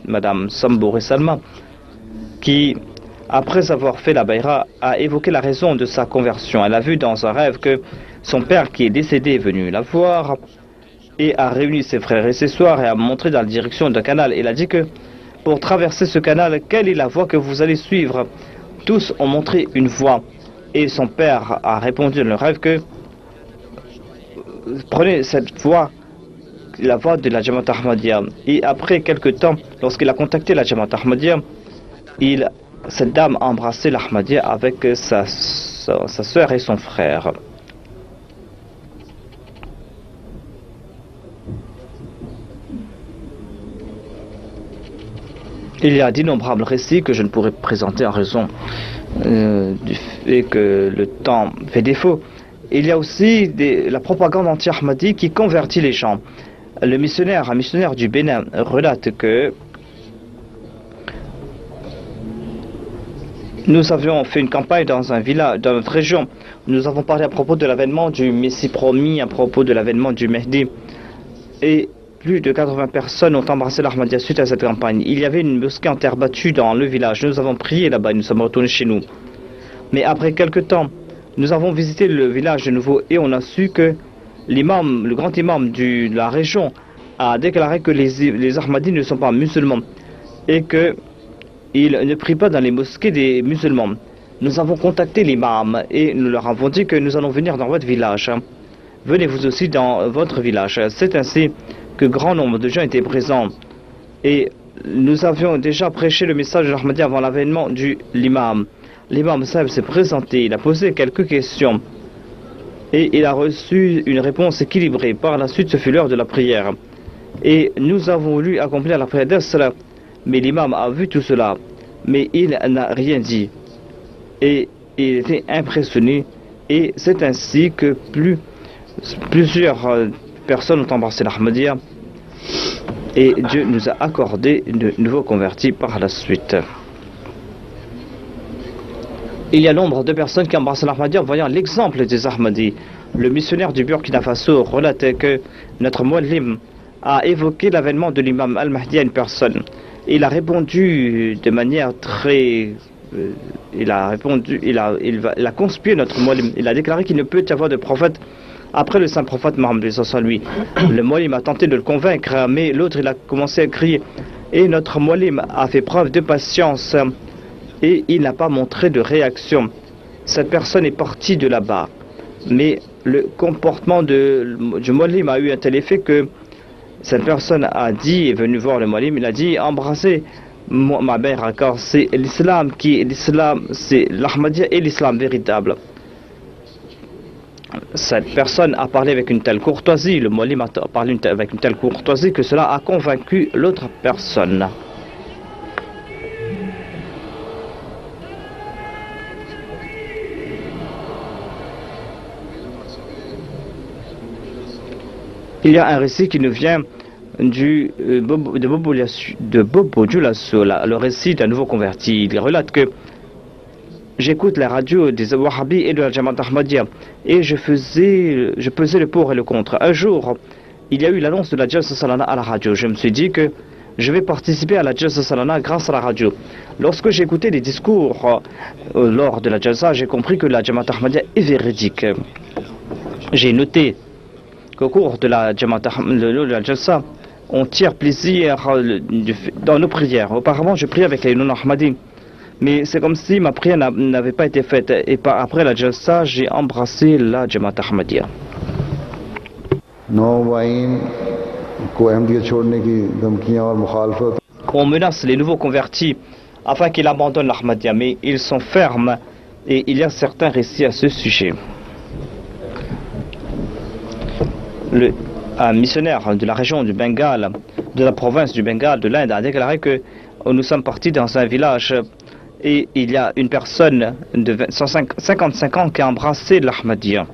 Madame Sambouré Salma, qui, après avoir fait la baïra, a évoqué la raison de sa conversion. Elle a vu dans un rêve que son père qui est décédé est venu la voir et a réuni ses frères et ses sœurs et a montré dans la direction d'un canal. Il a dit que pour traverser ce canal, quelle est la voie que vous allez suivre? Tous ont montré une voie et son père a répondu dans le rêve que prenez cette voie, la voie de la Jamaat Ahmadiyya. Et après quelques temps, lorsqu'il a contacté la Jamaat Ahmadiyya, cette dame a embrassé l'Ahmadiyya avec sa sœur et son frère. Il y a d'innombrables récits que je ne pourrais présenter en raison du fait que le temps fait défaut. Il y a aussi la propagande anti-Ahmadi qui convertit les gens. Un missionnaire du Bénin relate que nous avions fait une campagne dans un village, dans notre région. Nous avons parlé à propos de l'avènement du Messie promis, à propos de l'avènement du Mehdi. Et plus de 80 personnes ont embrassé l'Ahmadiyya suite à cette campagne. Il y avait une mosquée en terre battue dans le village. Nous avons prié là-bas et nous sommes retournés chez nous. Mais après quelques temps, nous avons visité le village de nouveau et on a su que l'imam, le grand imam de la région, a déclaré que les Ahmadis ne sont pas musulmans et qu'ils ne prient pas dans les mosquées des musulmans. Nous avons contacté l'imam et nous leur avons dit que nous allons venir dans votre village. Venez vous aussi dans votre village. C'est ainsi que grand nombre de gens étaient présents. Et nous avions déjà prêché le message de l'Ahmadiyya avant l'avènement de l'imam. L'imam Sahib s'est présenté, il a posé quelques questions et il a reçu une réponse équilibrée. Par la suite, ce fut l'heure de la prière. Et nous avons voulu accomplir la prière d'As-Salat. Mais l'imam a vu tout cela, mais il n'a rien dit. Et il était impressionné. Et c'est ainsi que plusieurs personnes ont embrassé l'Ahmadiyya. Et Dieu nous a accordé de nouveaux convertis par la suite. Il y a nombre de personnes qui embrassent l'Ahmadiyya en voyant l'exemple des Ahmadis. Le missionnaire du Burkina Faso relatait que notre Muallim a évoqué l'avènement de l'imam Al-Mahdi à une personne. Il a répondu de manière très... il a conspué notre Muallim. Il a déclaré qu'il ne peut y avoir de prophète après le saint prophète Mohammed sans lui. Le Muallim a tenté de le convaincre, mais l'autre il a commencé à crier. Et notre Muallim a fait preuve de patience et il n'a pas montré de réaction. Cette personne est partie de là-bas. Mais le comportement du Muallim a eu un tel effet que cette personne est venue voir le Muallim, il a dit embrassez ma mère, car c'est l'islam c'est l'Ahmadiyya et l'islam véritable. Cette personne a parlé avec une telle courtoisie, le Muallim a parlé avec une telle courtoisie que cela a convaincu l'autre personne. Il y a un récit qui nous vient de Bobo Dioulasso, le récit d'un nouveau converti. Il relate que j'écoute la radio des Wahhabis et de la Jamaat Ahmadiyya et je pesais le pour et le contre. Un jour, il y a eu l'annonce de la Jalsa Salana à la radio. Je me suis dit que je vais participer à la Jalsa Salana grâce à la radio. Lorsque j'ai écouté les discours lors de la Jalsa, j'ai compris que la Jamaat Ahmadiyya est véridique. J'ai noté qu'au cours de la Jalsa, on tire plaisir dans nos prières. Auparavant, je priais avec les non-Ahmadis. Mais c'est comme si ma prière n'avait pas été faite. Et après la Jalsa, j'ai embrassé la Jamaat Ahmadiyya. On menace les nouveaux convertis afin qu'ils abandonnent l'Ahmadiyya, mais ils sont fermes et il y a certains récits à ce sujet. un missionnaire de la région du Bengale, de la province du Bengale, de l'Inde, a déclaré que nous sommes partis dans un village et il y a une personne de 55 ans qui a embrassé l'Ahmadiyya.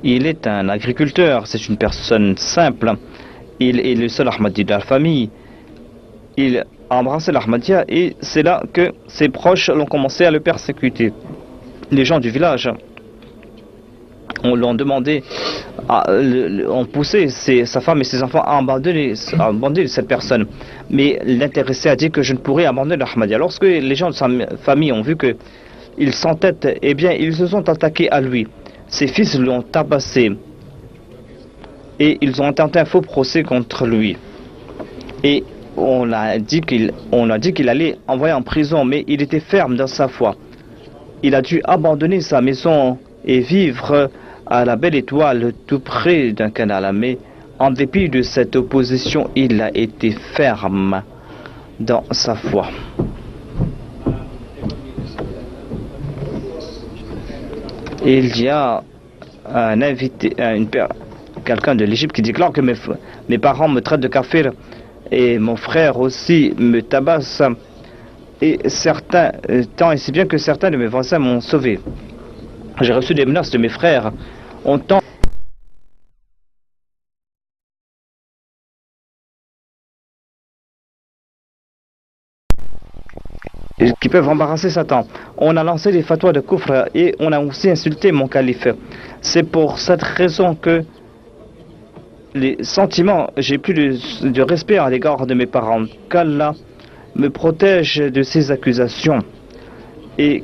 Il est un agriculteur, c'est une personne simple. Il est le seul Ahmadi de la famille. Il a embrassé l'Ahmadiyya et c'est là que ses proches l'ont commencé à le persécuter. Les gens du village l'ont demandé, ont poussé sa femme et ses enfants à abandonner cette personne. Mais l'intéressé a dit que je ne pourrais abandonner l'Ahmadiyya. Lorsque les gens de sa famille ont vu qu'il s'entête, eh bien ils se sont attaqués à lui. Ses fils l'ont tabassé et ils ont tenté un faux procès contre lui. Et on a dit qu'il allait envoyer en prison, mais il était ferme dans sa foi. Il a dû abandonner sa maison et vivre à la Belle Étoile, tout près d'un canal. Mais en dépit de cette opposition, il a été ferme dans sa foi. Il y a un invité, quelqu'un de l'Égypte qui déclare que mes parents me traitent de kafir et mon frère aussi me tabasse. Et tant et si bien que certains de mes voisins m'ont sauvé. J'ai reçu des menaces de mes frères. On tente qui peuvent embarrasser Satan. On a lancé des fatwas de kufr et on a aussi insulté mon calife. C'est pour cette raison que les sentiments, j'ai plus de respect à l'égard de mes parents. Qu'Allah me protège de ces accusations et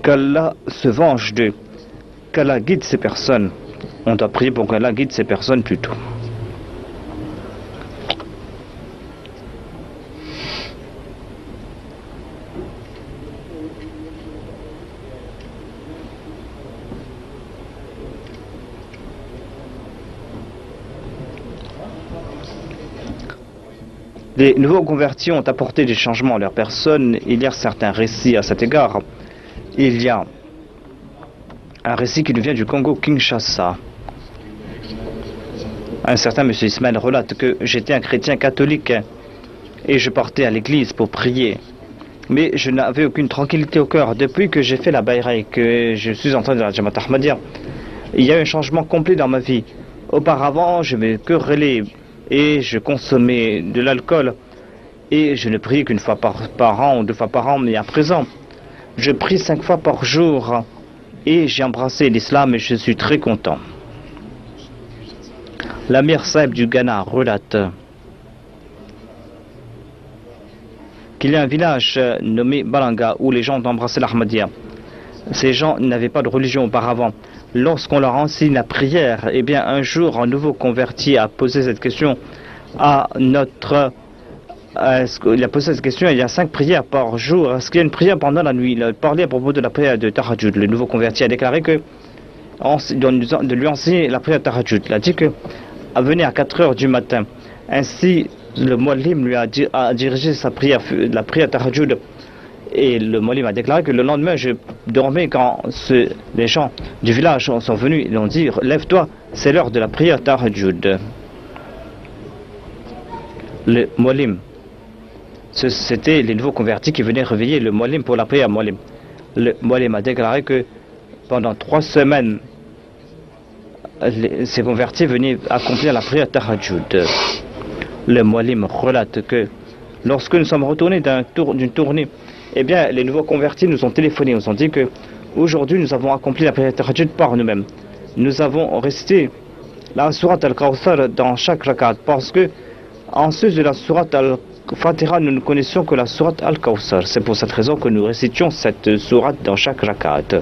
qu'Allah se venge d'eux, qu'Allah guide ces personnes. On doit prier pour qu'Allah guide ces personnes plutôt. Les nouveaux convertis ont apporté des changements à leur personne. Il y a certains récits à cet égard. Il y a un récit qui nous vient du Congo-Kinshasa. Un certain M. Ismaël relate que j'étais un chrétien catholique et je partais à l'église pour prier. Mais je n'avais aucune tranquillité au cœur. Depuis que j'ai fait la Bayra et que je suis entré dans la Jamaat Ahmadiyya, il y a eu un changement complet dans ma vie. Auparavant, je me querellais et je consommais de l'alcool et je ne priais qu'une fois par an ou 2 fois par an, mais à présent je prie 5 fois par jour et j'ai embrassé l'islam et je suis très content. L'Amir Saeb du Ghana relate qu'il y a un village nommé Balanga où les gens ont embrassé l'Ahmadiyya. Ces gens n'avaient pas de religion auparavant. Lorsqu'on leur enseigne la prière, eh bien un jour un nouveau converti a posé cette question à notre... il a posé cette question, il y a 5 prières par jour. Est-ce qu'il y a une prière pendant la nuit? Il a parlé à propos de la prière de Tahajjud. Le nouveau converti a déclaré que de lui enseigner la prière de Tahajjud. Il a dit que venez à 4 heures du matin. Ainsi, le Muallim lui a dirigé sa prière, la prière de Tahajjud. Et le Muallim a déclaré que le lendemain, je dormais quand les gens du village sont venus. Ils ont dit, lève-toi, c'est l'heure de la prière Tahajjud. Le Muallim, c'était les nouveaux convertis qui venaient réveiller le Muallim pour la prière Muallim. Le Muallim a déclaré que pendant 3 semaines, ces convertis venaient accomplir la prière Tahajjud. Le Muallim relate que lorsque nous sommes retournés d'une tournée, eh bien, les nouveaux convertis nous ont téléphoné, nous ont dit que aujourd'hui nous avons accompli la prière Tahajjud par nous-mêmes. Nous avons récité la sourate Al-Kawthar dans chaque rakat parce que en sus de la sourate Al-Fatiha, nous ne connaissions que la sourate Al-Kawthar. C'est pour cette raison que nous récitions cette sourate dans chaque rakat.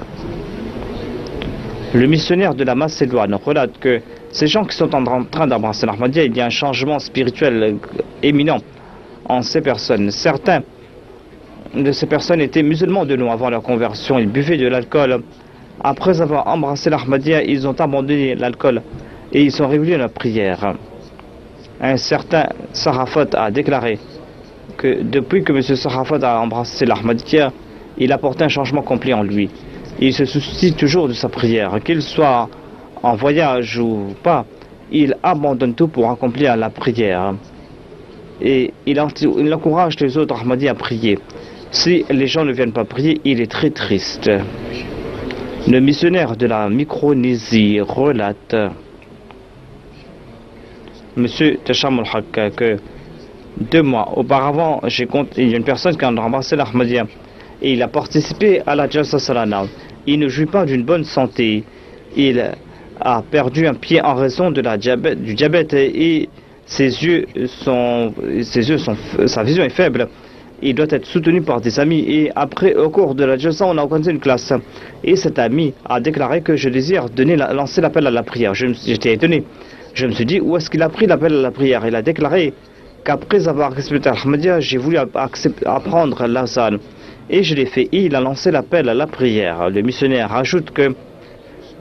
Le missionnaire de la Macédoine relate que ces gens qui sont en train d'embrasser l'Ahmadiyya, il y a un changement spirituel éminent en ces personnes. Certains de ces personnes étaient musulmans de nous avant leur conversion. Ils buvaient de l'alcool. Après avoir embrassé l'Ahmadiyya, ils ont abandonné l'alcool et ils sont réguliers à la prière. Un certain Sarafat a déclaré que depuis que M. Sarafat a embrassé l'Ahmadiyya, il a apporté un changement complet en lui. Il se soucie toujours de sa prière, qu'il soit en voyage ou pas. il abandonne tout pour accomplir la prière. Et il encourage les autres Ahmadis à prier. Si les gens ne viennent pas prier, il est très triste. Le missionnaire de la Micronésie relate, Monsieur Tacham al-Haq, que 2 mois auparavant, il y a une personne qui a embrassé l'Ahmadiyya et il a participé à la Jalsa Salana. Il ne jouit pas d'une bonne santé. Il a perdu un pied en raison du diabète et sa vision est faible. Il doit être soutenu par des amis. Et après, au cours de la Jalsa, on a organisé une classe. Et cet ami a déclaré que je désire lancer l'appel à la prière. J'étais étonné. Je me suis dit, où est-ce qu'il a pris l'appel à la prière? Il a déclaré qu'après avoir respecté Ahmadiyya, j'ai voulu apprendre l'azan. Et je l'ai fait. Et il a lancé l'appel à la prière. Le missionnaire ajoute que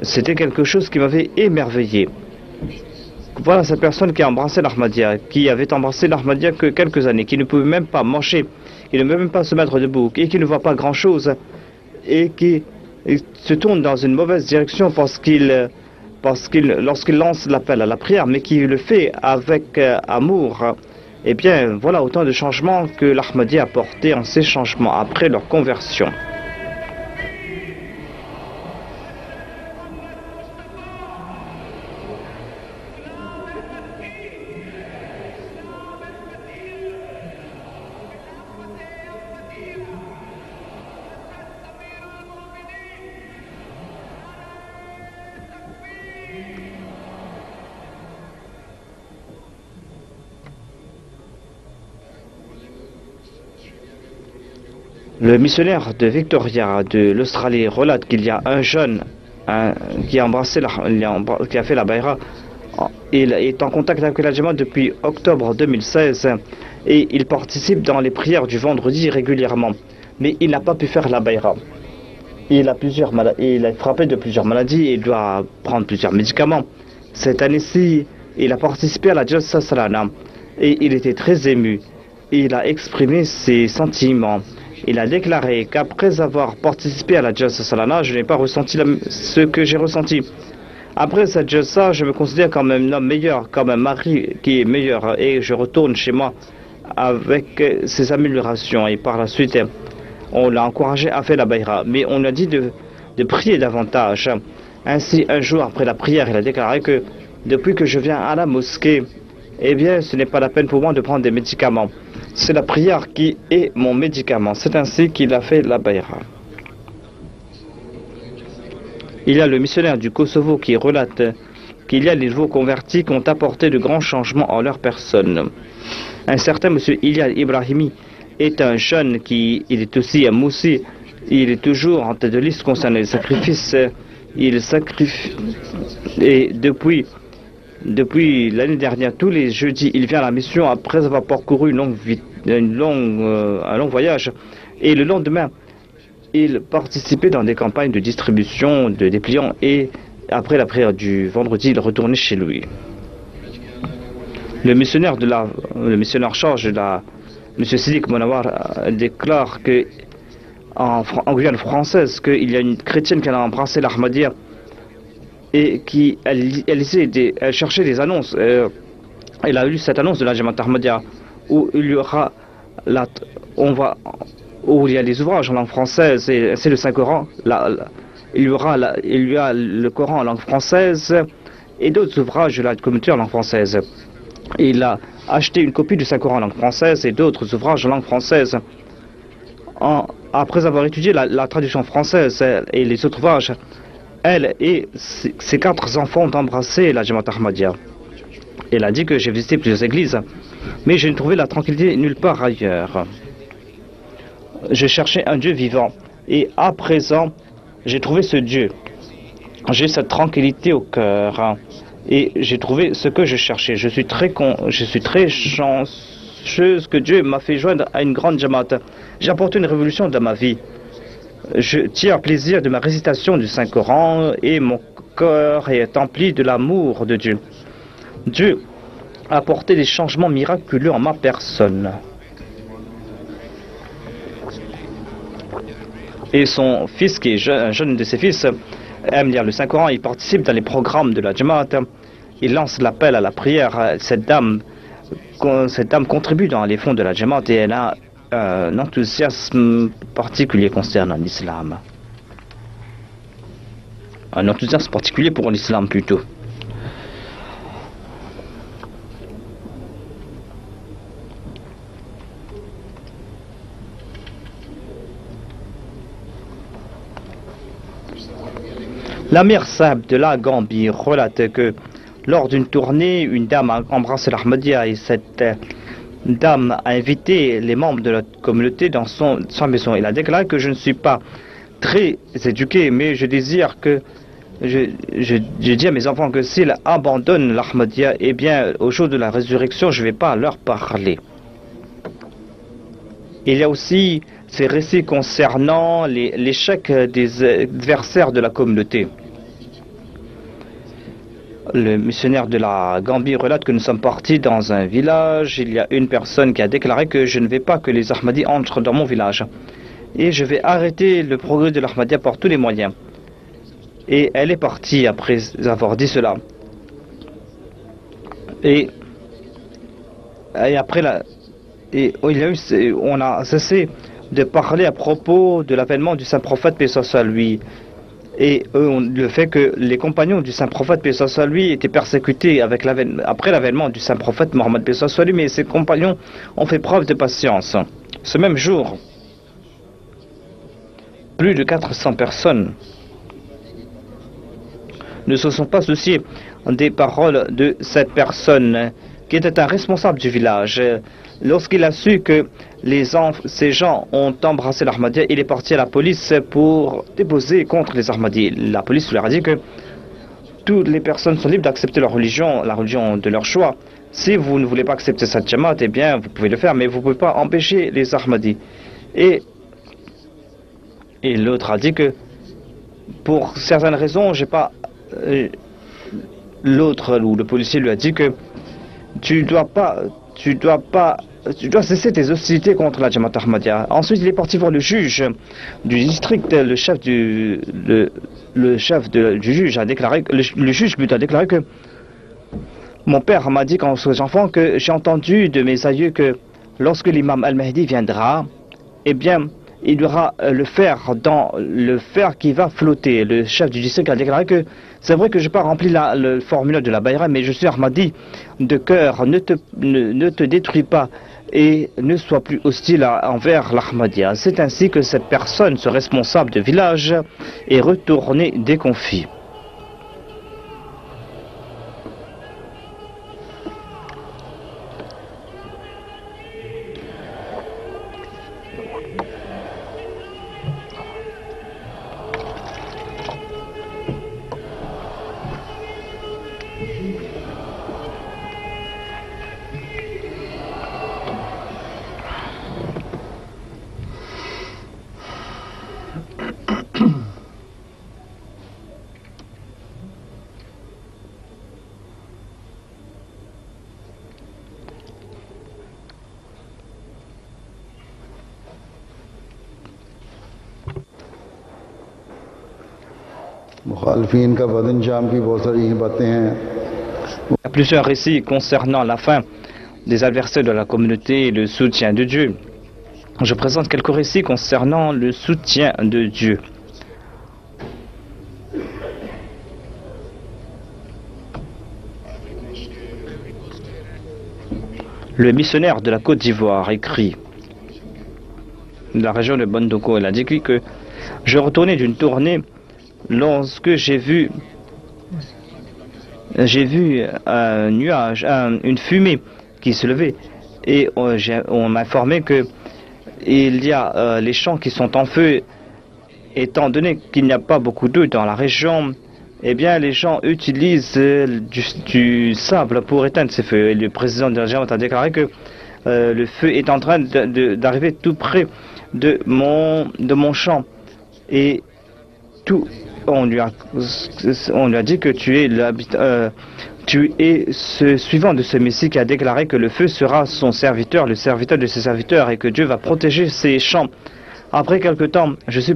c'était quelque chose qui m'avait émerveillé. Voilà cette personne qui a embrassé l'Ahmadiyya, qui avait embrassé l'Ahmadiyya que quelques années, qui ne pouvait même pas marcher, qui ne pouvait même pas se mettre debout, et qui ne voit pas grand-chose, et qui se tourne dans une mauvaise direction lorsqu'il lance l'appel à la prière, mais qui le fait avec amour. Eh bien, voilà autant de changements que l'Ahmadiyya a apporté en ces changements après leur conversion. Le missionnaire de Victoria de l'Australie relate qu'il y a un jeune qui a fait la Bayra. Il est en contact avec la Jamaat depuis octobre 2016 et il participe dans les prières du vendredi régulièrement. Mais il n'a pas pu faire la Bayra. Il est frappé de plusieurs maladies et il doit prendre plusieurs médicaments. Cette année-ci, il a participé à la Jalsa Salana et il était très ému. Il a exprimé ses sentiments. Il a déclaré qu'après avoir participé à la Jalsa Salana, je n'ai pas ressenti ce que j'ai ressenti. Après cette Jalsa, je me considère comme un homme meilleur, comme un mari qui est meilleur, et je retourne chez moi avec ces améliorations. Et par la suite, on l'a encouragé à faire la Bayra, mais on a dit de prier davantage. Ainsi, un jour après la prière, il a déclaré que depuis que je viens à la mosquée, eh bien, ce n'est pas la peine pour moi de prendre des médicaments. C'est la prière qui est mon médicament. C'est ainsi qu'il a fait la Bayra. Il y a le missionnaire du Kosovo qui relate qu'il y a les nouveaux convertis qui ont apporté de grands changements en leur personne. Un certain monsieur Iliad Ibrahimi est un jeune il est aussi un moussi. Il est toujours en tête de liste concernant les sacrifices. Il sacrifie. Et depuis l'année dernière, tous les jeudis, il vient à la mission après avoir parcouru un long voyage. Et le lendemain, il participait dans des campagnes de distribution de dépliants. Et après la prière du vendredi, il retournait chez lui. Le missionnaire charge M. Sidik Monawar déclare que en Guyane française qu'il y a une chrétienne qui a embrassé l'Ahmadiyya et elle cherchait des annonces. Elle a lu cette annonce de la Jamaat Ahmadiyya où il y aura où il y a des ouvrages en langue française et c'est le Saint-Coran. Il y a le Coran en langue française et d'autres ouvrages de la communauté en langue française. Il a acheté une copie du Saint-Coran en langue française et d'autres ouvrages en langue française. Après avoir étudié la traduction française et les autres ouvrages, elle et ses 4 enfants ont embrassé la Jamaat Ahmadiyya. Elle a dit que j'ai visité plusieurs églises, mais je n'ai trouvé la tranquillité nulle part ailleurs. Je cherchais un Dieu vivant, et à présent, j'ai trouvé ce Dieu. J'ai cette tranquillité au cœur, et j'ai trouvé ce que je cherchais. Je suis très chanceuse que Dieu m'a fait joindre à une grande Jamaat. J'ai apporté une révolution dans ma vie. Je tire plaisir de ma récitation du Saint-Coran et mon cœur est empli de l'amour de Dieu. Dieu a apporté des changements miraculeux en ma personne. Et son fils, qui est un jeune de ses fils, aime lire le Saint-Coran, il participe dans les programmes de la Jamaat. il lance l'appel à la prière. Cette dame contribue dans les fonds de la Jamaat et elle a un enthousiasme particulier concernant l'islam. Un enthousiasme particulier pour l'islam plutôt. L'Amir Sahib de la Gambie relate que lors d'une tournée, une dame a embrassé l'Ahmadiyya et cette dame a invité les membres de la communauté dans sa maison. Il a déclaré que je ne suis pas très éduqué, mais je désire que je dis à mes enfants que s'ils abandonnent l'Ahmadiyya, eh bien, au jour de la résurrection, je ne vais pas leur parler. Il y a aussi ces récits concernant l'échec des adversaires de la communauté. Le missionnaire de la Gambie relate que nous sommes partis dans un village. Il y a une personne qui a déclaré que je ne vais pas que les Ahmadis entrent dans mon village. Et je vais arrêter le progrès de l'Ahmadiyya par tous les moyens. Et elle est partie après avoir dit cela. Et après on a cessé de parler à propos de l'avènement du saint prophète, paix soit lui. Et le fait que les compagnons du saint prophète, paix soit lui, étaient persécutés après l'avènement du saint prophète Mohammed, paix soit lui, mais ses compagnons ont fait preuve de patience. Ce même jour, plus de 400 personnes ne se sont pas souciés des paroles de cette personne qui était un responsable du village. Lorsqu'il a su que ces gens ont embrassé l'Ahmadiyya, il est parti à la police pour déposer contre les Ahmadis. La police leur a dit que toutes les personnes sont libres d'accepter leur religion, la religion de leur choix. Si vous ne voulez pas accepter cette Jamaat, eh bien, vous pouvez le faire, mais vous ne pouvez pas empêcher les Ahmadis. Et l'autre a dit que pour certaines raisons, j'ai pas... L'autre, ou le policier lui a dit que tu dois cesser tes hostilités contre la Jamaat Ahmadiyya. Ensuite, il est parti voir le juge du district. Le chef du juge a déclaré, le juge a déclaré que mon père m'a dit quand j'étais enfant que j'ai entendu de mes aïeux que lorsque l'imam Al-Mahdi viendra, eh bien, il y aura le fer dans le fer qui va flotter. Le chef du district a déclaré que c'est vrai que je n'ai pas rempli le formulaire de la Bayra, mais je suis Ahmadi de cœur. Ne te détruis pas et ne sois plus hostile envers l'Ahmadiyya. C'est ainsi que cette personne, ce responsable de village, est retourné déconfit. मुखालफीन का बदन जाम की बहुत सारी बातें हैं. Il y a plusieurs récits concernant la fin des adversaires de la communauté et le soutien de Dieu. Je présente quelques récits concernant le soutien de Dieu. Le missionnaire de la Côte d'Ivoire écrit de la région de Bondoko. Il a dit que je retournais d'une tournée lorsque j'ai vu un nuage, une fumée qui se levait, et on m'a informé que il y a les champs qui sont en feu. Étant donné qu'il n'y a pas beaucoup d'eau dans la région, eh bien les gens utilisent du sable pour éteindre ces feux. Et le président de la Jamaat a déclaré que le feu est en train d'arriver tout près de mon champ, et tout. On lui a dit que tu es ce suivant de ce Messie qui a déclaré que le feu sera son serviteur, le serviteur de ses serviteurs, et que Dieu va protéger ses champs. Après quelque temps, je suis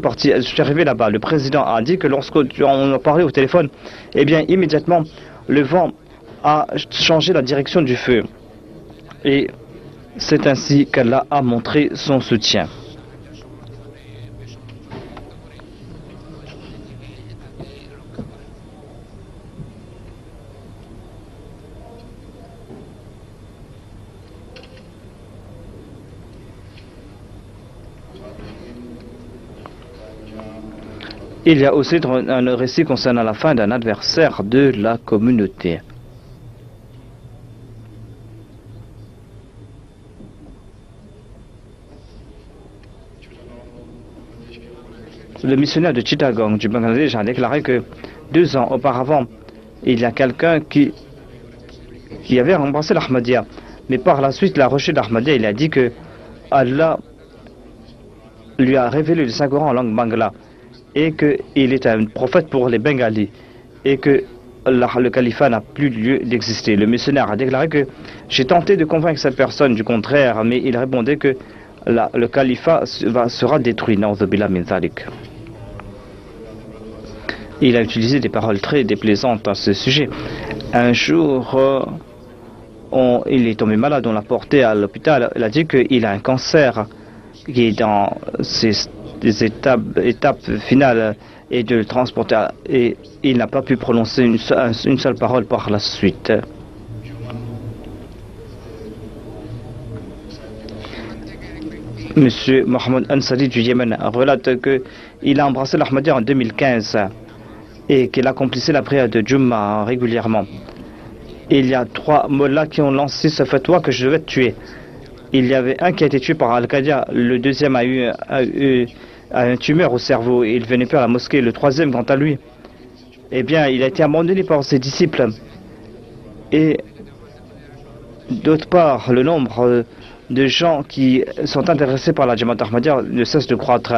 arrivé là-bas. Le président a dit que lorsqu'on a parlé au téléphone, eh bien immédiatement le vent a changé la direction du feu. Et c'est ainsi qu'Allah a montré son soutien. Il y a aussi un récit concernant la fin d'un adversaire de la communauté. Le missionnaire de Chittagong du Bangladesh a déclaré que 2 ans auparavant, il y a quelqu'un qui avait embrassé l'Ahmadiyya. Mais par la suite, il a rejeté l'Ahmadiyya. Il a dit que Allah lui a révélé le Saint-Coran en langue bangla et qu'il est un prophète pour les Bengalis et que le califat n'a plus lieu d'exister. Le missionnaire a déclaré que j'ai tenté de convaincre cette personne du contraire, mais il répondait que le califat sera détruit. Na'udzubillah min dhalik. Il a utilisé des paroles très déplaisantes à ce sujet. Un jour, il est tombé malade, on l'a porté à l'hôpital. Il a dit qu'il a un cancer qui est dans ses étapes finales et de le transporter. Et il n'a pas pu prononcer une seule parole par la suite. Monsieur Mohamed Ansari du Yémen relate qu'il a embrassé l'Ahmadiyya en 2015 et qu'il accomplissait la prière de Jumma régulièrement. Il y a 3 mollahs qui ont lancé ce fatwa que je devais tuer. Il y avait un qui a été tué par Al-Qaïda, le deuxième a eu une tumeur au cerveau et il venait plus à la mosquée. Le troisième, quant à lui, eh bien, il a été abandonné par ses disciples. Et d'autre part, le nombre de gens qui sont intéressés par la Jamaat Ahmadiyya ne cesse de croître.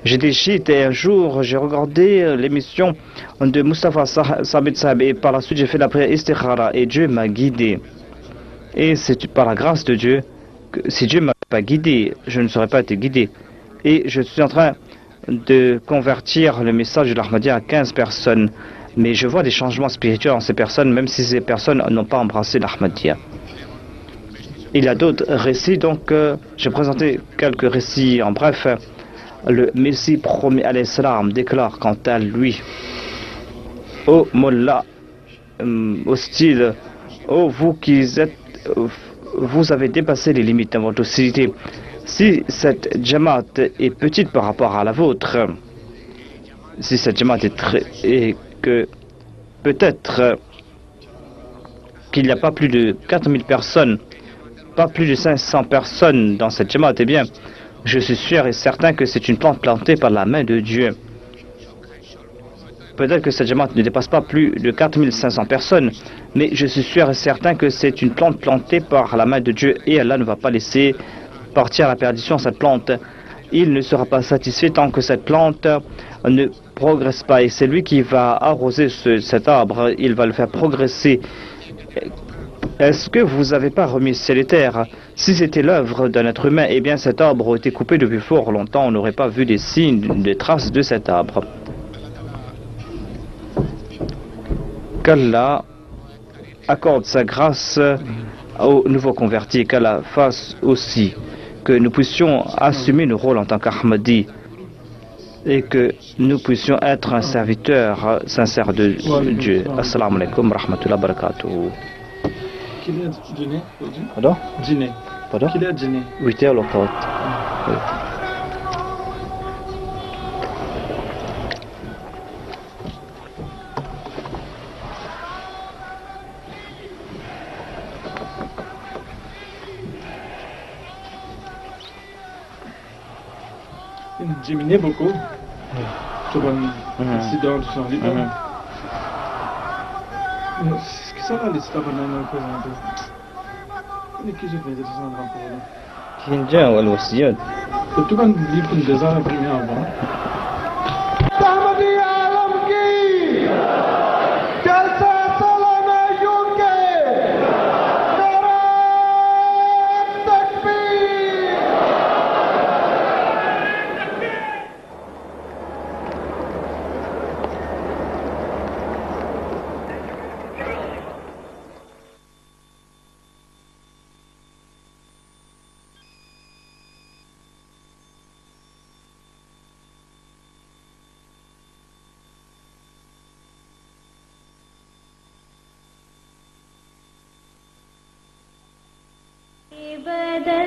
J'étais chiite et un jour j'ai regardé l'émission de Mustafa Sabit Sahib et par la suite j'ai fait la prière Istikhara et Dieu m'a guidé. Et c'est par la grâce de Dieu que si Dieu ne m'a pas guidé, je ne serais pas été guidé. Et je suis en train de convertir le message de l'Ahmadiyya à 15 personnes. Mais je vois des changements spirituels en ces personnes, même si ces personnes n'ont pas embrassé l'Ahmadiyya. Il y a d'autres récits, donc j'ai présenté quelques récits en bref. Le Messie promis à l'Islam déclare quant à lui: ô Mollah hostile, ô vous qui êtes, vous avez dépassé les limites de votre hostilité. Si cette Jamaat est petite par rapport à la vôtre, si cette Jamaat et que peut-être qu'il n'y a pas plus de 4000 personnes, pas plus de 500 personnes dans cette Jamaat, eh bien, je suis sûr et certain que c'est une plante plantée par la main de Dieu. Peut-être que cette Jamaat ne dépasse pas plus de 4500 personnes, mais je suis sûr et certain que c'est une plante plantée par la main de Dieu et Allah ne va pas laisser partir à la perdition cette plante. Il ne sera pas satisfait tant que cette plante ne progresse pas et c'est lui qui va arroser cet arbre, il va le faire progresser. Est-ce que vous n'avez pas remis ciel et terre? Si c'était l'œuvre d'un être humain, eh bien cet arbre aurait été coupé depuis fort longtemps, on n'aurait pas vu des signes, des traces de cet arbre. Qu'Allah accorde sa grâce aux nouveaux convertis, qu'Allah fasse aussi que nous puissions assumer nos rôles en tant qu'Ahmadi et que nous puissions être un serviteur sincère de Dieu. Assalamu alaikum wa rahmatullahi wa barakatuh. Quelle heure dîner? Pardon? Dîner. Pardon? Quelle heure dîner? 8h local. Oui. Diminuer beaucoup. Tu vas accident de son lit. Qu'est-ce que ça va les stars banana présenter? Mais qui je fais de ça en rapport? Kinja wal wasiyat. Tu vas lire une des heures imprimées avant. بدل